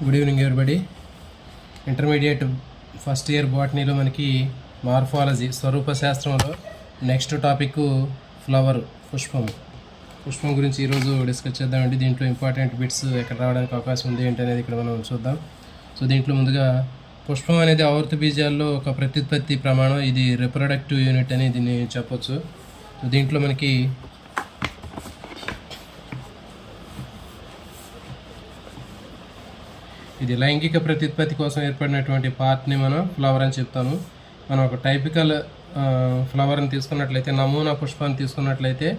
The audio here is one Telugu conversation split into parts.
Good evening everybody. Intermediate first year బాటనీలో మనకి మార్ఫాలజీ స్వరూప శాస్త్రంలో నెక్స్ట్ టాపిక్ ఫ్లవర్ పుష్పం గురించి ఈరోజు డిస్కస్ చేద్దామండి. దీంట్లో ఇంపార్టెంట్ బిట్స్ ఎక్కడ రావడానికి అవకాశం ఉంది ఏంటి అనేది ఇక్కడ మనం చూద్దాం. సో దీంట్లో ముందుగా పుష్పం అనేది ఆవర్త బీజాల్లో ఒక ప్రత్యుత్పత్తి ప్రమాణం, ఇది రిప్రొడక్టివ్ యూనిట్ అని దీన్ని చెప్పొచ్చు. సో దీంట్లో మనకి ఇది లైంగిక ప్రత్యుత్పత్తి కోసం ఏర్పడినటువంటి పార్ట్ని మనం ఫ్లవర్ అని చెప్తాము. మనం ఒక టైపికల్ ఫ్లవర్ని తీసుకున్నట్లయితే, నమూనా పుష్పాన్ని తీసుకున్నట్లయితే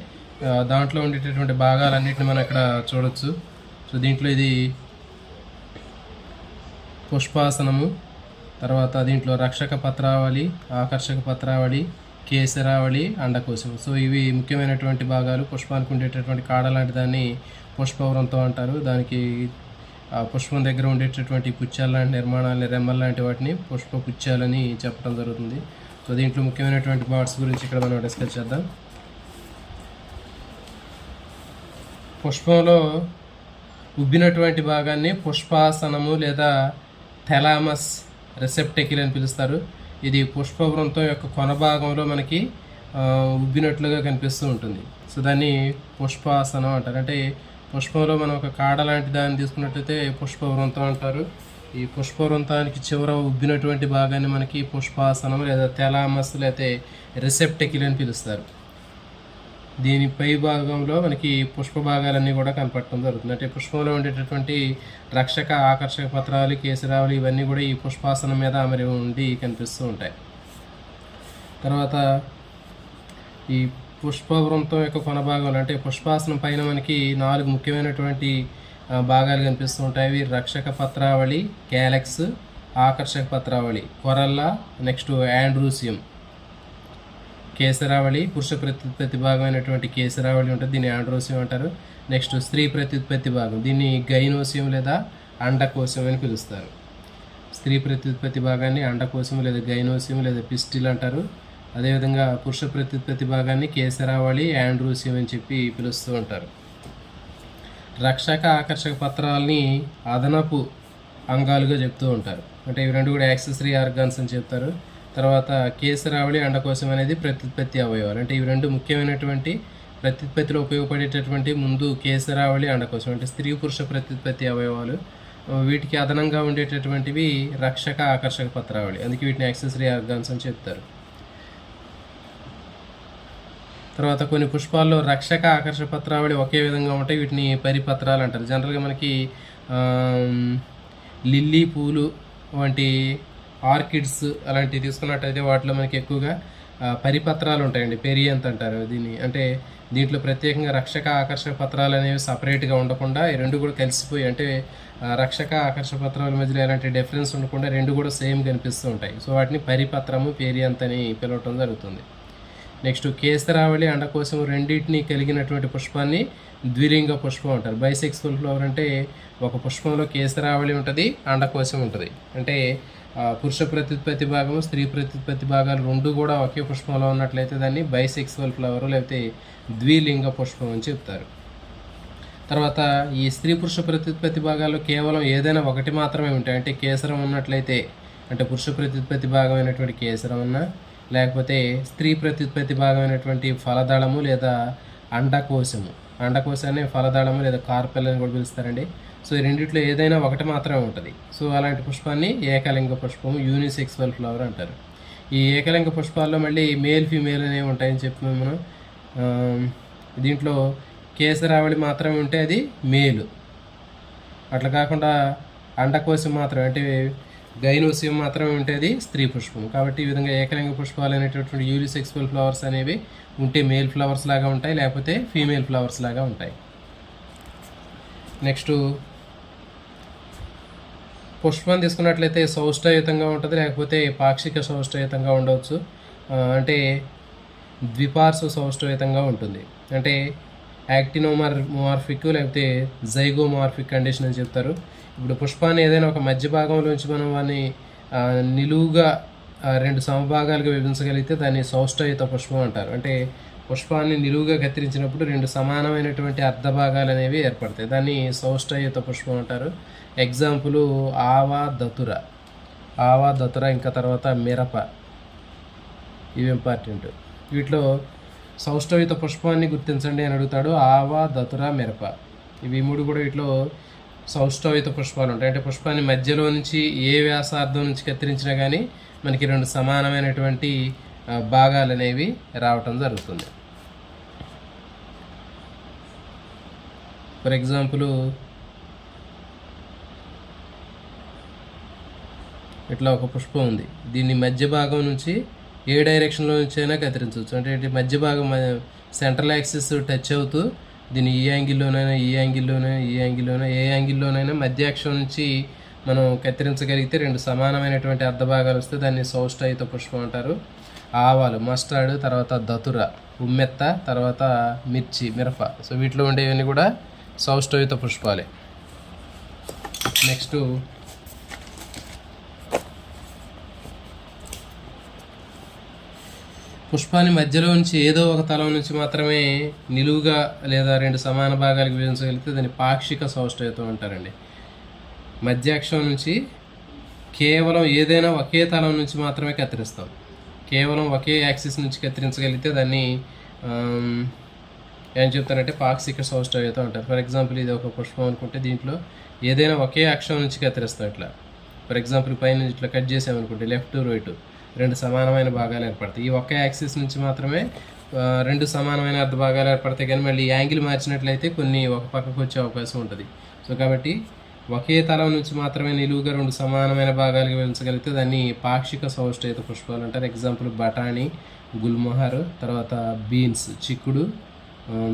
దాంట్లో ఉండేటటువంటి భాగాలన్నింటిని మనం ఇక్కడ చూడొచ్చు. సో దీంట్లో ఇది పుష్పాసనము, తర్వాత దీంట్లో రక్షక పత్రావళి, ఆకర్షక పత్రావళి, కేసరావళి, అండకోశం. సో ఇవి ముఖ్యమైనటువంటి భాగాలు. పుష్పానికి ఉండేటటువంటి కాడ లాంటి దాన్ని పుష్పవృంతం అంటారు. దానికి పుష్పం దగ్గర ఉండేటటువంటి పుచ్చాలు లాంటి నిర్మాణాలని, రెమ్మలు లాంటి వాటిని పుష్ప పుచ్చాలని చెప్పడం జరుగుతుంది. సో దీంట్లో ముఖ్యమైనటువంటి పార్ట్స్ గురించి ఇక్కడ మనం డిస్కస్ చేద్దాం. పుష్పంలో ఉబ్బినటువంటి భాగాన్ని పుష్పాసనము లేదా థెలామస్ రిసెప్టకిల్ అని పిలుస్తారు. ఇది పుష్పవృంతం యొక్క కొన భాగంలో మనకి ఉబ్బినట్లుగా కనిపిస్తూ ఉంటుంది. సో దాన్ని పుష్పాసనం అంటారు. అంటే పుష్పంలో మనం ఒక కాడ లాంటి దాన్ని తీసుకున్నట్లయితే పుష్పవృంతం అంటారు. ఈ పుష్పవృంతానికి చివర ఉబ్బినటువంటి భాగాన్ని మనకి పుష్పాసనం లేదా థెలామస్ లేదా రిసెప్టకిల్ అని పిలుస్తారు. దీని పై భాగంలో మనకి పుష్ప భాగాలన్నీ కూడా కనపడటం జరుగుతుంది. అంటే పుష్పంలో ఉండేటటువంటి రక్షక, ఆకర్షక పత్రాలు, కేసరావళి ఇవన్నీ కూడా ఈ పుష్పాసనం మీద అమరి ఉండి కనిపిస్తూ ఉంటాయి. తర్వాత ఈ పుష్పవృంతం యొక్క కొన భాగంలో అంటే పుష్పాసనం పైన మనకి 4 ముఖ్యమైనటువంటి భాగాలు కనిపిస్తూ ఉంటాయి. అవి రక్షక పత్రావళి, క్యాలెక్స్, ఆకర్షక పత్రావళి, కొరల్లా, నెక్స్ట్ యాండ్రూసియం, కేసరావళి, పురుష ప్రత్యుత్పత్తి భాగమైనటువంటి కేసరావళి ఉంటుంది, దీన్ని యాండ్రోసియం అంటారు. నెక్స్ట్ స్త్రీ ప్రత్యుత్పత్తి భాగం, దీన్ని గైనోసియం లేదా అండకోశం అని పిలుస్తారు. స్త్రీ ప్రత్యుత్పత్తి భాగాన్ని అండకోశం లేదా గైనోసియం లేదా పిస్టిల్ అంటారు. అదేవిధంగా పురుష ప్రత్యుత్పత్తి భాగాన్ని కేసరావళి, యాండ్రూసియం అని చెప్పి పిలుస్తూ ఉంటారు. రక్షక, ఆకర్షక పత్రాలని అదనపు అంగాలుగా చెప్తూ ఉంటారు. అంటే ఇవి రెండు కూడా యాక్సెసరీ ఆర్గాన్స్ అని చెప్తారు. తర్వాత కేసరావళి, అండకోశం అనేది ప్రత్యుత్పత్తి అవయవాలు. అంటే ఇవి రెండు ముఖ్యమైనటువంటి ప్రత్యుత్పత్తిలో ఉపయోగపడేటటువంటి ముందు కేసరావళి, అండకోశం అంటే స్త్రీ పురుష ప్రత్యుత్పత్తి అవయవాలు. వీటికి అదనంగా ఉండేటటువంటివి రక్షక, ఆకర్షక పత్రావళి. అందుకే వీటిని యాక్సెసరీ ఆర్గాన్స్ అని చెప్తారు. తర్వాత కొన్ని పుష్పాల్లో రక్షక, ఆకర్షక పత్రావళి ఒకే విధంగా ఉంటాయి. వీటిని పరిపత్రాలు అంటారు. జనరల్గా మనకి లిల్లీ పూలు వంటి ఆర్కిడ్స్ అలాంటివి తీసుకున్నట్టయితే వాటిలో మనకి ఎక్కువగా పరిపత్రాలు ఉంటాయండి. పెరియంత్ అంటారు దీన్ని. అంటే దీంట్లో ప్రత్యేకంగా రక్షక, ఆకర్షక పత్రాలు అనేవి సపరేట్గా ఉండకుండా ఈ రెండు కూడా కలిసిపోయి, అంటే రక్షక, ఆకర్షక పత్రాల మధ్యలో ఎలాంటి డిఫరెన్స్ ఉండకుండా రెండు కూడా సేమ్ కనిపిస్తూ ఉంటాయి. సో వాటిని పరిపత్రము, పెరియంత్ అని పిలవటం జరుగుతుంది. నెక్స్ట్ కేసరావళి, అండకోశం రెండింటిని కలిగినటువంటి పుష్పాన్ని ద్విలింగ పుష్పం అంటారు. బైసెక్సువల్ ఫ్లవర్ అంటే ఒక పుష్పంలో కేసరావళి ఉంటుంది, అండకోశం ఉంటుంది. అంటే పురుష ప్రత్యుత్పత్తి భాగము, స్త్రీ ప్రత్యుత్పత్తి భాగాలు రెండు కూడా ఒకే పుష్పంలో ఉన్నట్లయితే దాన్ని బైసెక్సువల్ ఫ్లవర్ లేకపోతే ద్విలింగ పుష్పం అని చెప్తారు. తర్వాత ఈ స్త్రీ పురుష ప్రత్యుత్పత్తి భాగాల్లో కేవలం ఏదైనా ఒకటి మాత్రమే ఉంటాయి. అంటే కేసరం ఉన్నట్లయితే, అంటే పురుష ప్రత్యుత్పత్తి భాగమైనటువంటి కేసరం ఉన్నా, లేకపోతే స్త్రీ ప్రత్యుత్పత్తి భాగమైనటువంటి ఫలదళము లేదా అండకోశము, అండకోశాన్ని ఫలదళము లేదా కార్పెల్ అని కూడా పిలుస్తారండి. సో ఈ రెండిట్లో ఏదైనా ఒకటి మాత్రమే ఉంటుంది. సో అలాంటి పుష్పాన్ని ఏకలింగ పుష్పము, యూనిసెక్సువల్ ఫ్లవర్ అంటారు. ఈ ఏకలింగ పుష్పాల్లో మళ్ళీ మేల్, ఫీమేల్ అనేవి ఉంటాయని చెప్పి మనం దీంట్లో కేసరావళి మాత్రమే ఉంటే అది మేలు. అట్లా కాకుండా అండకోశం మాత్రమే అంటే గైనోసియం మాత్రమే ఉంటే అది స్త్రీ పుష్పం. కాబట్టి ఈ విధంగా ఏకలింగ పుష్పాలు అనేటటువంటి యూనిసెక్సువల్ ఫ్లవర్స్ అనేవి ఉంటే మేల్ ఫ్లవర్స్ లాగా ఉంటాయి, లేకపోతే ఫీమేల్ ఫ్లవర్స్ లాగా ఉంటాయి. నెక్స్ట్ పుష్పం తీసుకున్నట్లయితే సౌష్టయుతంగా ఉంటుంది, లేకపోతే పాక్షిక సౌష్టయుతంగా ఉండవచ్చు. అంటే ద్విపార్శ్వ సౌష్టయుతంగా ఉంటుంది. అంటే యాక్టినోమార్ఫిక్ లేకపోతే జైగోమార్ఫిక్ కండిషన్ అని చెప్తారు. ఇప్పుడు పుష్పాన్ని ఏదైనా ఒక మధ్య భాగంలోంచి మనం వాడిని నిలువుగా 2 సమభాగాలుగా విభజించగలిగితే దాన్ని సౌష్టయుత పుష్పం అంటారు. అంటే పుష్పాన్ని నిలువుగా కత్తిరించినప్పుడు రెండు సమానమైనటువంటి అర్ధ భాగాలు అనేవి ఏర్పడతాయి. దాన్ని సౌష్టయుత పుష్పం అంటారు. ఎగ్జాంపుల్ ఆవా దతుర, ఇంకా తర్వాత మిరప, ఇవి ఇంపార్టెంట్. వీటిలో సౌష్టయుత పుష్పాన్ని గుర్తించండి అని అడుగుతాడు. ఆవా, దతుర, మిరప, ఇవి మూడు కూడా వీటిలో సౌష్టయుత పుష్పాలు ఉంటాయి. అంటే పుష్పాన్ని మధ్యలో నుంచి ఏ వ్యాసార్థం నుంచి కత్తిరించినా కానీ మనకి రెండు సమానమైనటువంటి భాగాలు అనేవి రావటం జరుగుతుంది. ఫర్ ఎగ్జాంపుల్ ఇట్లా ఒక పుష్పం ఉంది. దీన్ని మధ్య భాగం నుంచి ఏ డైరెక్షన్లో నుంచి అయినా కత్తిరించవచ్చు. అంటే మధ్య భాగం సెంట్రల్ యాక్సిస్ టచ్ అవుతూ దీన్ని ఈ యాంగిల్లోనైనా ఏ యాంగిల్లోనైనా మధ్య అక్షం నుంచి మనం కత్తిరించగలిగితే రెండు సమానమైనటువంటి అర్ధ భాగాలు వస్తే దాన్ని సౌష్టయుత పుష్పం అంటారు. ఆవాలు, మస్టర్డ్, తర్వాత దతుర, ఉమ్మెత్త, తర్వాత మిర్చి, మిరప. సో వీటిలో ఉండేవన్నీ కూడా సౌష్టయుత పుష్పాలే. నెక్స్ట్ పుష్పాన్ని మధ్యలో నుంచి ఏదో ఒక తలం నుంచి మాత్రమే నిలువుగా లేదా రెండు సమాన భాగాలకు విభజించగలిగితే దాన్ని పాక్షిక సౌష్టయుతం అంటారండి. మధ్య అక్షం నుంచి కేవలం ఏదైనా ఒకే తలం నుంచి మాత్రమే కత్తిరిస్తాం. కేవలం ఒకే యాక్సిస్ నుంచి కత్తిరించగలిగితే దాన్ని ఏం చెప్తారంటే పాక్షిక సౌష్టయుతం అంటారు. ఫర్ ఎగ్జాంపుల్ ఇది ఒక పుష్పం అనుకుంటే దీంట్లో ఏదైనా ఒకే అక్షం నుంచి కత్తిరిస్తాం. ఇట్లా ఫర్ ఎగ్జాంపుల్ పైన ఇట్లా కట్ చేసామనుకుంటే లెఫ్ట్ రైట్ రెండు సమానమైన భాగాలు ఏర్పడతాయి. ఈ ఒక్క యాక్సిస్ నుంచి మాత్రమే రెండు సమానమైన అర్ధ భాగాలు ఏర్పడతాయి. కానీ మళ్ళీ యాంగిల్ మార్చినట్లయితే కొన్ని ఒక పక్కకు వచ్చే అవకాశం ఉంటుంది. సో కాబట్టి ఒకే తలం నుంచి మాత్రమే నిలువుగా రెండు సమానమైన భాగాలుగా విభజించగలిగితే దాన్ని పాక్షిక సౌష్టయుత పుష్పాలు అంటారు. ఎగ్జాంపుల్ బఠానీ, గుల్మోహర్, తర్వాత బీన్స్, చిక్కుడు,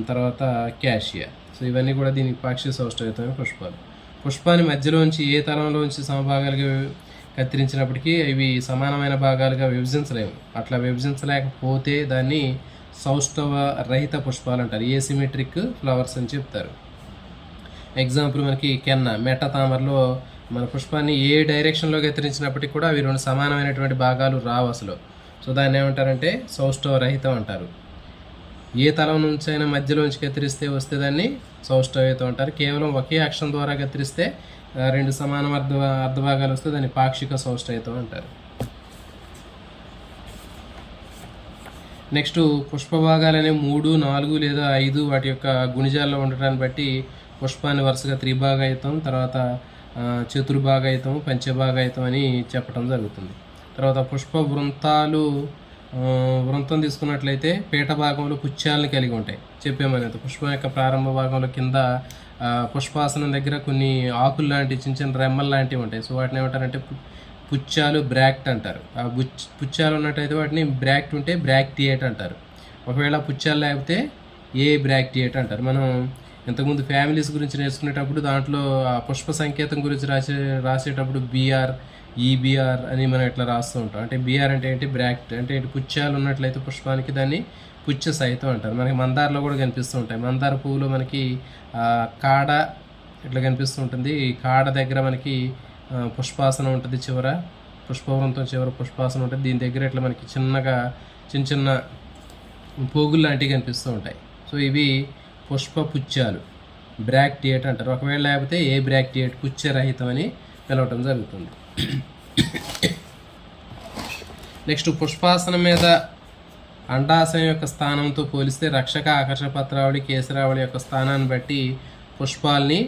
తర్వాత క్యాషియా. సో ఇవన్నీ కూడా దీనికి పాక్షిక సౌష్టయుతమైన పుష్పాలు. పుష్పాన్ని మధ్యలోంచి ఏ తలంలోంచి సమభాగాలుగా కత్తిరించినప్పటికీ ఇవి సమానమైన భాగాలుగా విభజించలేము. అట్లా విభజించలేకపోతే దాన్ని సౌష్ఠవ రహిత పుష్పాలు అంటారు. ఏసిమెట్రిక్ ఫ్లవర్స్ అని చెప్తారు. ఎగ్జాంపుల్ మనకి మెట్ట తామరలో మన పుష్పాన్ని ఏ డైరెక్షన్లో కత్తిరించినప్పటికీ కూడా అవి రెండు సమానమైనటువంటి భాగాలు రావు అసలు. సో దాన్ని ఏమంటారంటే సౌష్ఠవ రహితం అంటారు. ఏ తలం నుంచి అయినా మధ్యలోంచి కత్తిరిస్తే వస్తే దాన్ని సౌష్ఠవయుతం అంటారు. కేవలం ఒకే అక్షం ద్వారా కత్తిరిస్తే రెండు సమాన అర్ధ భాగాలు వస్తే దాన్ని పాక్షిక సౌష్టయుతం అంటారు. నెక్స్ట్ పుష్పభాగాలు అనేవి 3, 4 లేదా 5 వాటి యొక్క గుణిజాల్లో ఉండటాన్ని బట్టి పుష్పాన్ని వరుసగా త్రిభాగాయుతం, తర్వాత చతుర్భాగాయుతం, పంచభాగాయుతం అని చెప్పడం జరుగుతుంది. తర్వాత పుష్ప వృంతం తీసుకున్నట్లయితే పీఠ భాగంలో పుచ్చాలను కలిగి ఉంటాయి. చెప్పామనేది పుష్పం యొక్క ప్రారంభ భాగంలో కింద పుష్పాసనం దగ్గర కొన్ని ఆకులు లాంటివి చిన్న చిన్న రెమ్మలు లాంటివి ఉంటాయి. సో వాటిని ఏమంటారంటే పుచ్చాలు, బ్రాక్ట్ అంటారు. ఆ పుచ్చాలు ఉన్నట్టయితే వాటిని బ్రాక్ట్ ఉంటే బ్రాక్టియేట్ అంటారు. ఒకవేళ పుచ్చాలు లేకపోతే ఏ బ్రాక్టియేట్ అంటారు. మనం ఇంతకుముందు ఫ్యామిలీస్ గురించి నేర్చుకునేటప్పుడు దాంట్లో ఆ పుష్ప సంకేతం గురించి రాసేటప్పుడు BR, EBR అని మనం ఇట్లా రాస్తూ ఉంటాం. అంటే BR అంటే ఏంటి, బ్రాక్ట్ అంటే ఏంటి, పుచ్చాలు ఉన్నట్లయితే పుష్పానికి దాన్ని పుచ్చ సహితం అంటారు. మనకి మందారలో కూడా కనిపిస్తూ ఉంటాయి. మందార పువ్వులో మనకి కాడ ఇట్లా కనిపిస్తూ ఉంటుంది. ఈ కాడ దగ్గర మనకి పుష్పాసనం ఉంటుంది, చివర పుష్పవృంతం చివర పుష్పాసనం ఉంటుంది. దీని దగ్గర ఇట్లా మనకి చిన్న చిన్న పోగులు లాంటివి కనిపిస్తూ ఉంటాయి. సో ఇవి పుష్ప పుచ్చాలు, బ్రాక్టియేట్ అంటారు. ఒకవేళ లేకపోతే ఏ బ్రాక్టియేట్, పుచ్చరహితం అని పిలవటం జరుగుతుంది. నెక్స్ట్ పుష్పాసనం మీద అండాశయం యొక్క స్థానంతో పోలిస్తే రక్షక, ఆకర్షక పత్రావళి, కేసరావళి యొక్క స్థానాన్ని బట్టి పుష్పాలని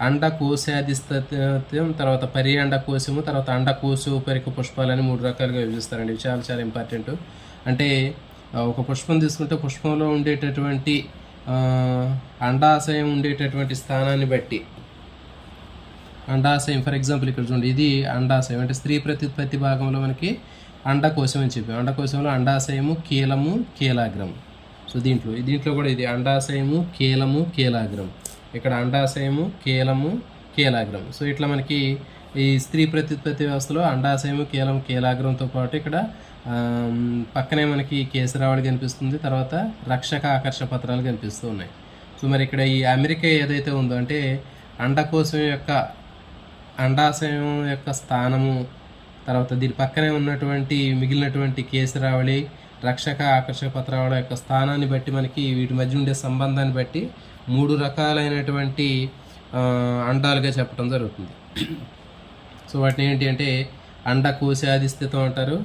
అండకోశాధిస్థితం, తర్వాత అండకోశము, తర్వాత అండకోశోపరిక పుష్పాలని 3 రకాలుగా విభజిస్తారండి. ఇవి చాలా ఇంపార్టెంట్. అంటే ఒక పుష్పం తీసుకుంటే పుష్పంలో ఉండేటటువంటి అండాశయం ఉండేటటువంటి స్థానాన్ని బట్టి అండాశయం, ఫర్ ఎగ్జాంపుల్ ఇక్కడ చూడండి, ఇది అండాశయం అంటే స్త్రీ ప్రత్యుత్పత్తి భాగంలో మనకి అండకోశం అని చెప్పాము. అండకోశంలో అండాశయము, కీలము, కీలాగ్రము. సో దీంట్లో కూడా ఇది అండాశయము, కీలము, కీలాగ్రం. ఇక్కడ అండాశయము, కీలము, కీలాగ్రం. సో ఇట్లా మనకి ఈ స్త్రీ ప్రత్యుత్పత్తి వ్యవస్థలో అండాశయము, కీలము, కీలాగ్రంతో పాటు ఇక్కడ పక్కనే మనకి కేసరావళి కనిపిస్తుంది. తర్వాత రక్షక, ఆకర్షక పత్రాలు కనిపిస్తూ ఉన్నాయి. సో మరి ఇక్కడ ఈ అమెరికా ఏదైతే ఉందో అంటే అండకోశం యొక్క అండాశయం యొక్క స్థానము, తర్వాత దీని పక్కనే ఉన్నటువంటి మిగిలినటువంటి కేసరావళి, రక్షక ఆకర్షక పత్రాల యొక్క స్థానాన్ని బట్టి మనకి వీటి మధ్య ఉండే సంబంధాన్ని బట్టి 3 రకాలైనటువంటి అండాలుగా చెప్పడం జరుగుతుంది. సో వాటిని ఏంటి అంటే అండకోశాది స్థితం అంటారు.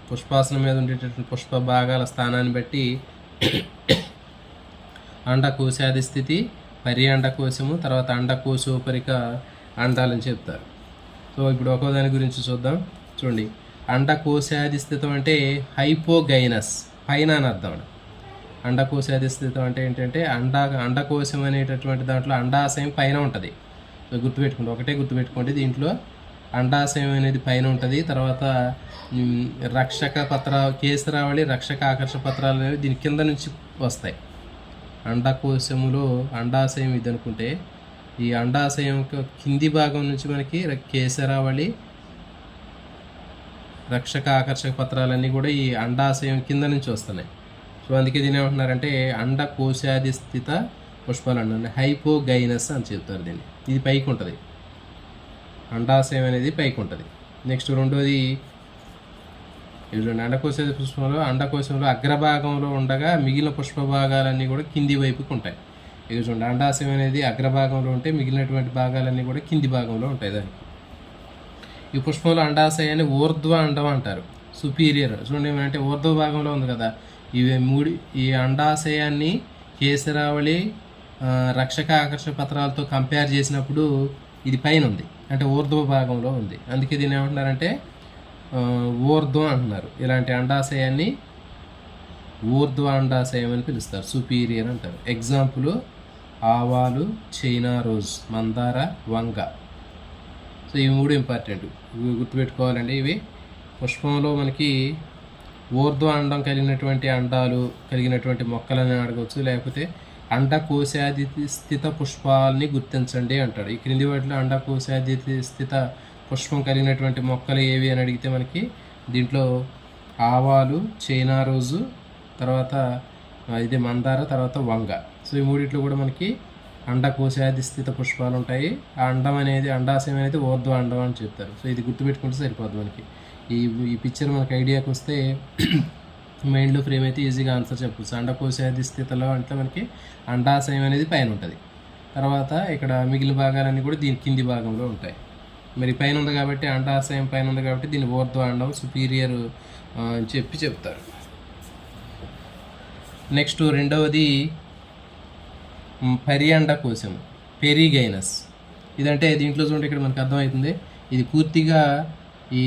పుష్పాసనం మీద ఉండేటటువంటి పుష్ప భాగాల స్థానాన్ని బట్టి అండకోశాది స్థితి, పర్యాండకోశము, తర్వాత అండకోశోపరిక అండాలని చెప్తారు. సో ఇప్పుడు ఒక్కో దాని గురించి చూద్దాం. చూడండి, అండకోశాది స్థితం అంటే హైపోగైనస్, పైన అని అర్థం. అండకోశాది స్థితం అంటే ఏంటంటే అండకోశం అనేటటువంటి దాంట్లో అండాశయం పైన ఉంటుంది. సో గుర్తుపెట్టుకోండి, ఒకటే గుర్తుపెట్టుకోండి, దీంట్లో అండాశయం అనేది పైన ఉంటుంది. తర్వాత రక్షక కేసరావళి, రక్షక ఆకర్షక పత్రాలు అనేవి దీని కింద నుంచి వస్తాయి. అండకోశములో అండాశయం ఇది అనుకుంటే, ఈ అండాశయం కింది భాగం నుంచి మనకి కేసరావళి, రక్షక ఆకర్షక పత్రాలన్నీ కూడా ఈ అండాశయం కింద నుంచి వస్తున్నాయి. సో అందుకే దీని ఏమంటున్నారంటే అండకోశాది స్థిత పుష్పాలు అండి, హైపోగైనస్ అని చెప్తారు దీన్ని. ఇది పైకి ఉంటుంది, అండాశయం అనేది పైకి ఉంటుంది. నెక్స్ట్ రెండోది అండకోశాది పుష్పంలో అండకోశంలో అగ్రభాగంలో ఉండగా మిగిలిన పుష్ప భాగాలన్నీ కూడా కింది వైపుకి ఉంటాయి. ఇక చూడండి, అండాశయం అనేది అగ్రభాగంలో ఉంటే మిగిలినటువంటి భాగాలన్నీ కూడా కింది భాగంలో ఉంటాయి. దానికి ఈ పుష్పంలో అండాశయాన్ని ఊర్ధ్వ అండం అంటారు, సుపీరియర్. చూడండి, ఏమంటే ఊర్ధ్వ భాగంలో ఉంది కదా, ఈ అండాశయాన్ని కేసరావళి, రక్షక ఆకర్షక పత్రాలతో కంపేర్ చేసినప్పుడు ఇది పైన ఉంది, అంటే ఊర్ధ్వ భాగంలో ఉంది. అందుకే దీన్ని ఏమంటున్నారంటే ఊర్ధ్వం అంటున్నారు. ఇలాంటి అండాశయాన్ని ఊర్ధ్వ అండాశయం అని పిలుస్తారు, సుపీరియర్ అంటారు. ఎగ్జాంపుల్ ఆవాలు, చైనా రోజ్, మందార, వంగ. సో ఇవి 3 ఇంపార్టెంట్, గుర్తుపెట్టుకోవాలండి. ఇవి పుష్పంలో మనకి ఊర్ధ్వ అండం కలిగినటువంటి అండాలు కలిగినటువంటి మొక్కలని అడగవచ్చు, లేకపోతే అండకోశాది స్థిత పుష్పాలని గుర్తించండి అంటాడు. ఈ క్రింది వాటిలో అండకోశాది స్థిత పుష్పం కలిగినటువంటి మొక్కలు ఏవి అని అడిగితే మనకి దీంట్లో ఆవాలు, చైనా రోజు, తర్వాత ఇది మందార, తర్వాత వంగ. సో ఈ 3 కూడా మనకి అండకోశాది స్థిత పుష్పాలు ఉంటాయి. ఆ అండం అనేది, అండాశయం అనేది ఊర్ధ్వ అండం అని చెప్తారు. సో ఇది గుర్తుపెట్టుకుంటే సరిపోద్ది మనకి. ఈ పిక్చర్ మనకి ఐడియాకి వస్తే మైండ్లో ఫ్రేమ్ అయితే ఈజీగా ఆన్సర్ చెప్పచ్చు. అండకోశాది స్థితిలో అంటే మనకి అండాశయం అనేది పైన ఉంటుంది, తర్వాత ఇక్కడ మిగిలిన భాగాలన్నీ కూడా దీని కింది భాగంలో ఉంటాయి. మరి పైన ఉంది కాబట్టి, అండాశయం పైన ఉంది కాబట్టి దీన్ని ఊర్ధ్వ అండం, సుపీరియర్ అని చెప్తారు. నెక్స్ట్ రెండవది పర్యాండకోశం, పెరిగైనస్. ఇదంటే దీంట్లో చూడండి, ఇక్కడ మనకు అర్థమవుతుంది, ఇది పూర్తిగా ఈ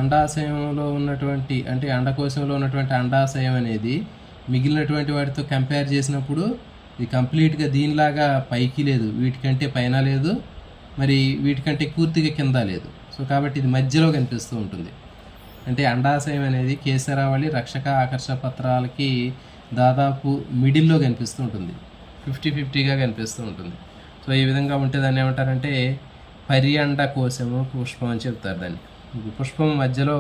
అండాశయంలో ఉన్నటువంటి, అంటే అండకోశంలో ఉన్నటువంటి అండాశయం అనేది మిగిలినటువంటి వాటితో కంపేర్ చేసినప్పుడు ఇది కంప్లీట్గా దీనిలాగా పైకి లేదు, వీటికంటే పైన లేదు, మరి వీటికంటే పూర్తిగా కింద లేదు. సో కాబట్టి ఇది మధ్యలో కనిపిస్తూ ఉంటుంది. అంటే అండాశయం అనేది కేసరావళి, రక్షక ఆకర్షక పత్రాలకి దాదాపు మిడిల్లో కనిపిస్తూ ఉంటుంది, 50-50గా కనిపిస్తూ ఉంటుంది. సో ఈ విధంగా ఉంటే దాన్ని ఏమంటారంటే పర్యాండకోశము పుష్పం అని చెప్తారు. దాన్ని పుష్పం మధ్యలో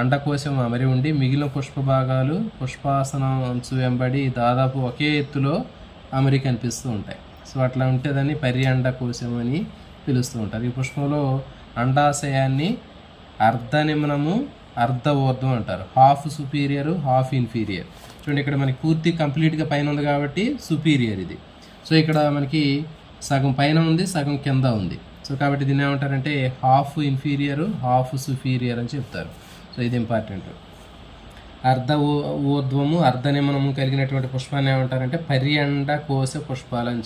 అండకోశం అమరి ఉండి మిగిలిన పుష్ప భాగాలు పుష్పాసనం అంచు వెంబడి దాదాపు ఒకే ఎత్తులో అమరి కనిపిస్తూ ఉంటాయి. సో అట్లా ఉంటే దాన్ని పర్యాండకోశం అని పిలుస్తూ ఉంటారు. ఈ పుష్పంలో అండాశయాన్ని అర్ధనిమ్నము, అర్ధ ఊర్ధ్వం అంటారు, హాఫ్ సుపీరియర్, హాఫ్ ఇన్ఫీరియర్. చూడండి, ఇక్కడ మనకి పూర్తి కంప్లీట్గా పైన ఉంది కాబట్టి సుపీరియర్ ఇది. సో ఇక్కడ మనకి సగం పైన ఉంది, సగం కింద ఉంది. సో కాబట్టి దీన్ని ఏమంటారంటే హాఫ్ ఇన్ఫీరియర్, హాఫ్ సుపీరియర్ అని చెప్తారు. సో ఇది ఇంపార్టెంట్. అర్ధ ఊర్ధ్వము, అర్ధనిమనము కలిగినటువంటి పుష్పాన్ని ఏమంటారంటే పర్యాండకోశ పుష్పాలు అని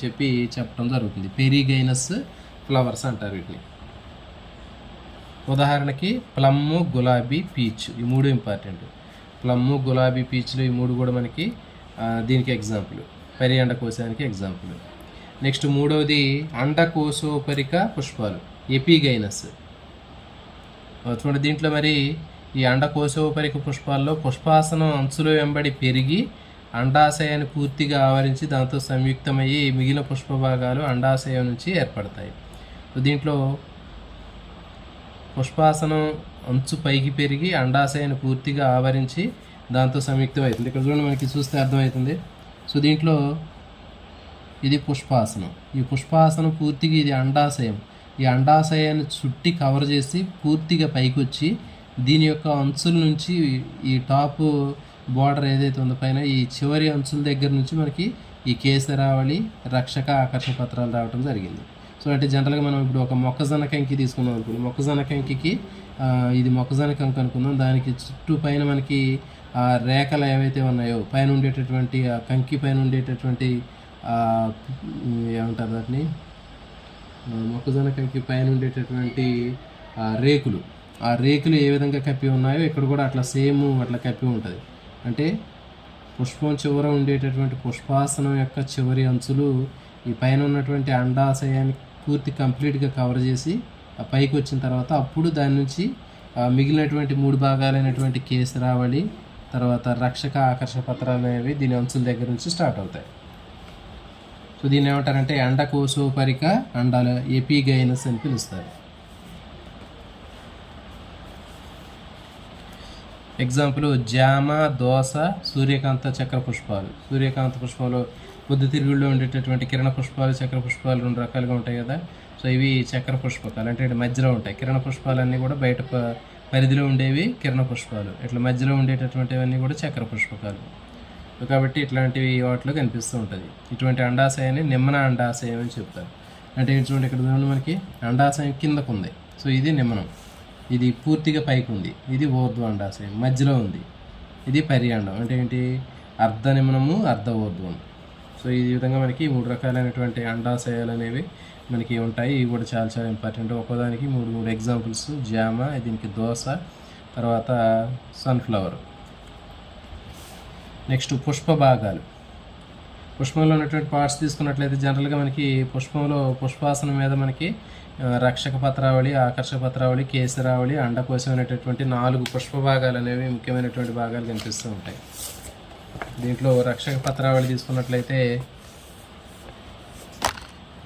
చెప్పడం జరుగుతుంది. పెరిగైనస్ ఫ్లవర్స్ అంటారు వీటిని. ఉదాహరణకి ప్లమ్ము, గులాబీ, పీచ్, ఈ 3 ఇంపార్టెంట్. ప్లమ్ము, గులాబీ, పీచ్లు ఈ 3 కూడా మనకి దీనికి ఎగ్జాంపుల్, పర్యాండకోశానికి ఎగ్జాంపుల్. నెక్స్ట్ మూడవది అండకోశోపరిక పుష్పాలు, ఎపిగైనస్. చూడండి, దీంట్లో మరి ఈ అండకోశోపరిక పుష్పాల్లో పుష్పాసనం అంచులో వెంబడి పెరిగి అండాశయాన్ని పూర్తిగా ఆవరించి దాంతో సంయుక్తమయ్యి మిగిలిన పుష్ప భాగాలు అండాశయం నుంచి ఏర్పడతాయి. దీంట్లో పుష్పాసనం అంచు పైకి పెరిగి అండాశయాన్ని పూర్తిగా ఆవరించి దాంతో సంయుక్తం అవుతుంది. ఇక్కడ చూడండి, మనకి చూస్తే అర్థమవుతుంది. సో దీంట్లో ఇది పుష్పాసనం. ఈ పుష్పాసనం పూర్తిగా ఇది అండాశయం. ఈ అండాశయాన్ని చుట్టి కవర్ చేసి పూర్తిగా పైకి వచ్చి దీని యొక్క అంచుల నుంచి ఈ టాప్ బార్డర్ ఏదైతే ఉందో పైన ఈ చివరి అంచుల దగ్గర నుంచి మనకి ఈ కేసరావళి రక్షక ఆకర్షణ పత్రాలు రావడం జరిగింది. సో అంటే జనరల్గా మనం ఇప్పుడు ఒక మొక్కజొన్న కంకి తీసుకున్నాం అనుకోండి, మొక్కజొన్న కంకి ఇది మొక్కజొన్న కంకి అనుకుందాం, దానికి చుట్టూ పైన మనకి ఆ రేఖలు ఏవైతే ఉన్నాయో పైన ఉండేటటువంటి ఆ కంకి పైన ఉండేటటువంటి ఏమంటారు వాటిని, మొక్కజొన్న కంకి పైన ఉండేటటువంటి రేకులు, ఆ రేకులు ఏ విధంగా కప్పి ఉన్నాయో ఇక్కడ కూడా అట్లా సేమ్ అట్లా కప్పి ఉంటుంది. అంటే పుష్పం చివర ఉండేటటువంటి పుష్పాసనం యొక్క చివరి అంచులు ఈ పైన ఉన్నటువంటి అండాశయాన్ని పూర్తి కంప్లీట్గా కవర్ చేసి ఆ పైకి వచ్చిన తర్వాత అప్పుడు దాని నుంచి మిగిలినటువంటి 3 భాగాలైనటువంటి కేసరావళి, తర్వాత రక్షక ఆకర్షణ పత్రాలు అనేవి దీని అంచుల దగ్గర నుంచి స్టార్ట్ అవుతాయి. సో దీన్ని ఏమంటారంటే అండకోశోపరిక అండాల ఎపిగైనస్ అని పిలుస్తారు. ఎగ్జాంపుల్ జామ, దోస, సూర్యకాంత చక్ర పుష్పాలు. సూర్యకాంత పుష్పాలు పొద్దుతిరుగుల్లో ఉండేటటువంటి కిరణ పుష్పాలు, చక్ర పుష్పాలు 2 రకాలుగా ఉంటాయి కదా. సో ఇవి చక్ర పుష్పకాలు, అంటే మధ్యలో ఉంటాయి. కిరణ పుష్పాలన్నీ కూడా బయట పరిధిలో ఉండేవి కిరణ పుష్పాలు, ఇట్లా మధ్యలో ఉండేటటువంటివన్నీ కూడా చక్ర పుష్పకాలు. కాబట్టి ఇట్లాంటివి వాటిలో కనిపిస్తూ ఉంటుంది. ఇటువంటి అండాశయాన్ని నిమ్మన అండాశయం అని చెప్తారు. అంటే చూడండి ఇక్కడ చూడండి, మనకి అండాశయం కిందకు ఉంది, సో ఇది నిమ్మనం, ఇది పూర్తిగా పైకి ఉంది, ఇది ఊర్ధ్వ అండాశయం, మధ్యలో ఉంది, ఇది పర్యాండం. అంటే ఏంటి, అర్ధ నిమ్మనము, అర్ధ ఊర్ధ్వం. సో ఈ విధంగా మనకి 3 రకాలైనటువంటి అండాశయాలు అనేవి మనకి ఉంటాయి. ఇవి కూడా చాలా చాలా ఇంపార్టెంట్. ఒక్కోదానికి 3 ఎగ్జాంపుల్స్. జామ, దీనికి దోస, తర్వాత సన్ఫ్లవర్. నెక్స్ట్ పుష్ప భాగాలు. పుష్పంలో ఉన్నటువంటి పార్ట్స్ తీసుకున్నట్లయితే జనరల్గా మనకి పుష్పంలో పుష్పాసనం మీద మనకి రక్షక పత్రావళి, ఆకర్షక పత్రావళి, కేసరావళి, అండకోశం అనేటటువంటి 4 పుష్ప భాగాలు అనేవి ముఖ్యమైనటువంటి భాగాలు కనిపిస్తూ ఉంటాయి. దీంట్లో రక్షక పత్రావళి తీసుకున్నట్లయితే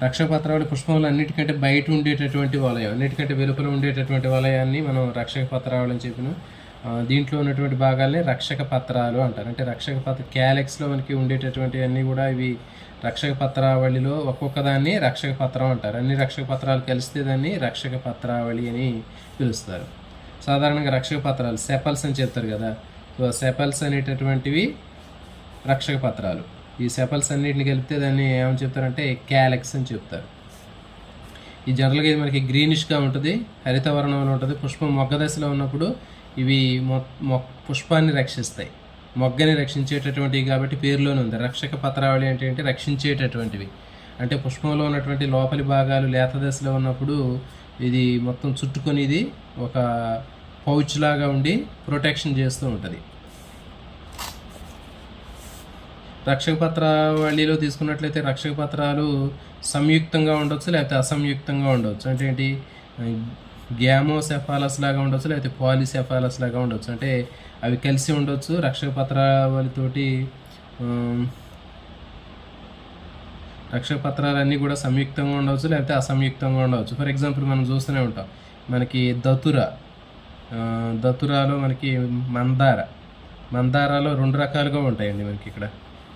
రక్షక పత్రావళి పుష్పంలో అన్నిటికంటే బయట ఉండేటటువంటి వలయం, అన్నిటికంటే వెలుపల ఉండేటటువంటి వలయాన్ని మనం రక్షక పత్రావళి అని చెప్పినాం. దీంట్లో ఉన్నటువంటి భాగాల్ని రక్షక పత్రాలు అంటారు. అంటే రక్షక క్యాలెక్స్లో మనకి ఉండేటటువంటి అన్నీ కూడా ఇవి రక్షక పత్రావళిలో ఒక్కొక్క దాన్ని రక్షక పత్రం అంటారు. అన్ని రక్షక పత్రాలు కలిస్తే దాన్ని రక్షక పత్రావళి అని పిలుస్తారు. సాధారణంగా రక్షక పత్రాలు సెపల్స్ అని చెప్తారు కదా. సో సెపల్స్ అనేటటువంటివి రక్షక పత్రాలు. ఈ సెపల్స్ అన్నింటిని కలిపితే దాన్ని ఏమని చెప్తారంటే క్యాలెక్స్ అని చెప్తారు. ఈ జనరల్గా ఇది మనకి గ్రీనిష్గా ఉంటుంది, హరితవర్ణంలో ఉంటుంది. పుష్పం మొగ్గ దశలో ఉన్నప్పుడు ఇవి పుష్పాన్ని రక్షిస్తాయి, మొగ్గని రక్షించేటటువంటివి కాబట్టి పేరులోనే ఉంది. రక్షక పత్రావళి అంటే ఏంటి, రక్షించేటటువంటివి. అంటే పుష్పంలో ఉన్నటువంటి లోపలి భాగాలు లేత దశలో ఉన్నప్పుడు ఇది మొత్తం చుట్టుకొని ఇది ఒక పౌచ్ లాగా ఉండి ప్రొటెక్షన్ చేస్తూ ఉంటుంది. రక్షక పత్రావళిలో తీసుకున్నట్లయితే రక్షక పత్రాలు సంయుక్తంగా ఉండొచ్చు, లేకపోతే అసంయుక్తంగా ఉండవచ్చు. అంటే ఏంటి, గ్యామోసెఫాలస్ లాగా ఉండొచ్చు, లేకపోతే పాలిసెఫాలస్ లాగా ఉండొచ్చు. అంటే అవి కలిసి ఉండొచ్చు. రక్షక పత్రావళితోటి రక్షక పత్రాలన్నీ కూడా సంయుక్తంగా ఉండవచ్చు, లేకపోతే అసంయుక్తంగా ఉండవచ్చు. ఫర్ ఎగ్జాంపుల్ మనం చూస్తూనే ఉంటాం, మనకి దతురాలో మనకి మందారాలో 2 రకాలుగా ఉంటాయండి. మనకి ఇక్కడ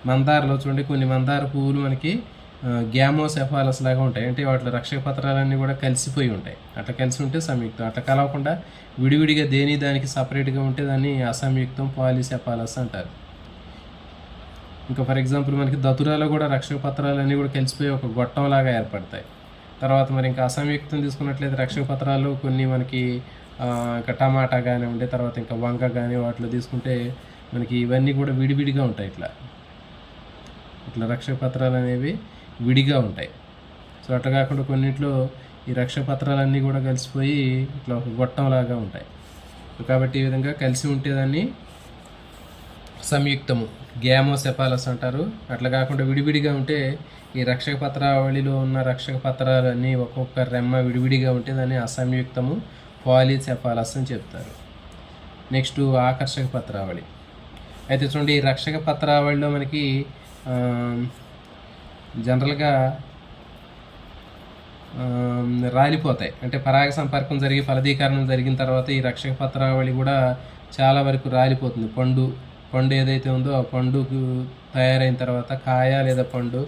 మందారలో చూడండి, కొన్ని మందార పువ్వులు మనకి గ్యామోసెఫాలస్ లాగా ఉంటాయి. అంటే వాటిలో రక్షక పత్రాలన్నీ కూడా కలిసిపోయి ఉంటాయి. అట్లా కలిసి ఉంటే సంయుక్తం, అట్లా కలవకుండా విడివిడిగా దానికి సపరేట్గా ఉంటే దాన్ని అసంయుక్తం, పాలిసెఫాలస్ అంటారు. ఇంకా ఫర్ ఎగ్జాంపుల్ మనకి దతురాలో కూడా రక్షక పత్రాలన్నీ కూడా కలిసిపోయి ఒక గొట్టంలాగా ఏర్పడతాయి. తర్వాత మరి ఇంకా అసంయుక్తం తీసుకున్నట్లయితే రక్షక పత్రాలు కొన్ని మనకి ఇంకా టమాటా కానివ్వండి, తర్వాత ఇంకా వంగ కానీ వాటిలో తీసుకుంటే మనకి ఇవన్నీ కూడా విడివిడిగా ఉంటాయి. ఇట్లా రక్షక పత్రాలు అనేవి విడిగా ఉంటాయి. సో అట్లా కాకుండా కొన్నింటిలో ఈ రక్షక పత్రాలన్నీ కూడా కలిసిపోయి ఇట్లా ఒక గొట్టంలాగా ఉంటాయి. కాబట్టి ఈ విధంగా కలిసి ఉంటేదాన్ని సంయుక్తము, గ్యామోసెఫాలస్ అంటారు. అట్లా కాకుండా విడివిడిగా ఉంటే ఈ రక్షక పత్రావళిలో ఉన్న రక్షక పత్రాలన్నీ ఒక్కొక్క రెమ్మ విడివిడిగా ఉంటే దాన్ని అసంయుక్తము, పాలిసెఫాలస్ అని చెప్తారు. నెక్స్ట్ ఆకర్షక పత్రావళి. అయితే చూడండి, ఈ రక్షక పత్రావళిలో మనకి జనరల్గా రాలిపోతాయి. అంటే పరాగ సంపర్కం జరిగి ఫలదీకరణం జరిగిన తర్వాత ఈ రక్షక పత్రావళి కూడా చాలా వరకు రాలిపోతుంది. పండు ఏదైతే ఉందో ఆ పండుకు తయారైన తర్వాత, కాయ లేదా పండు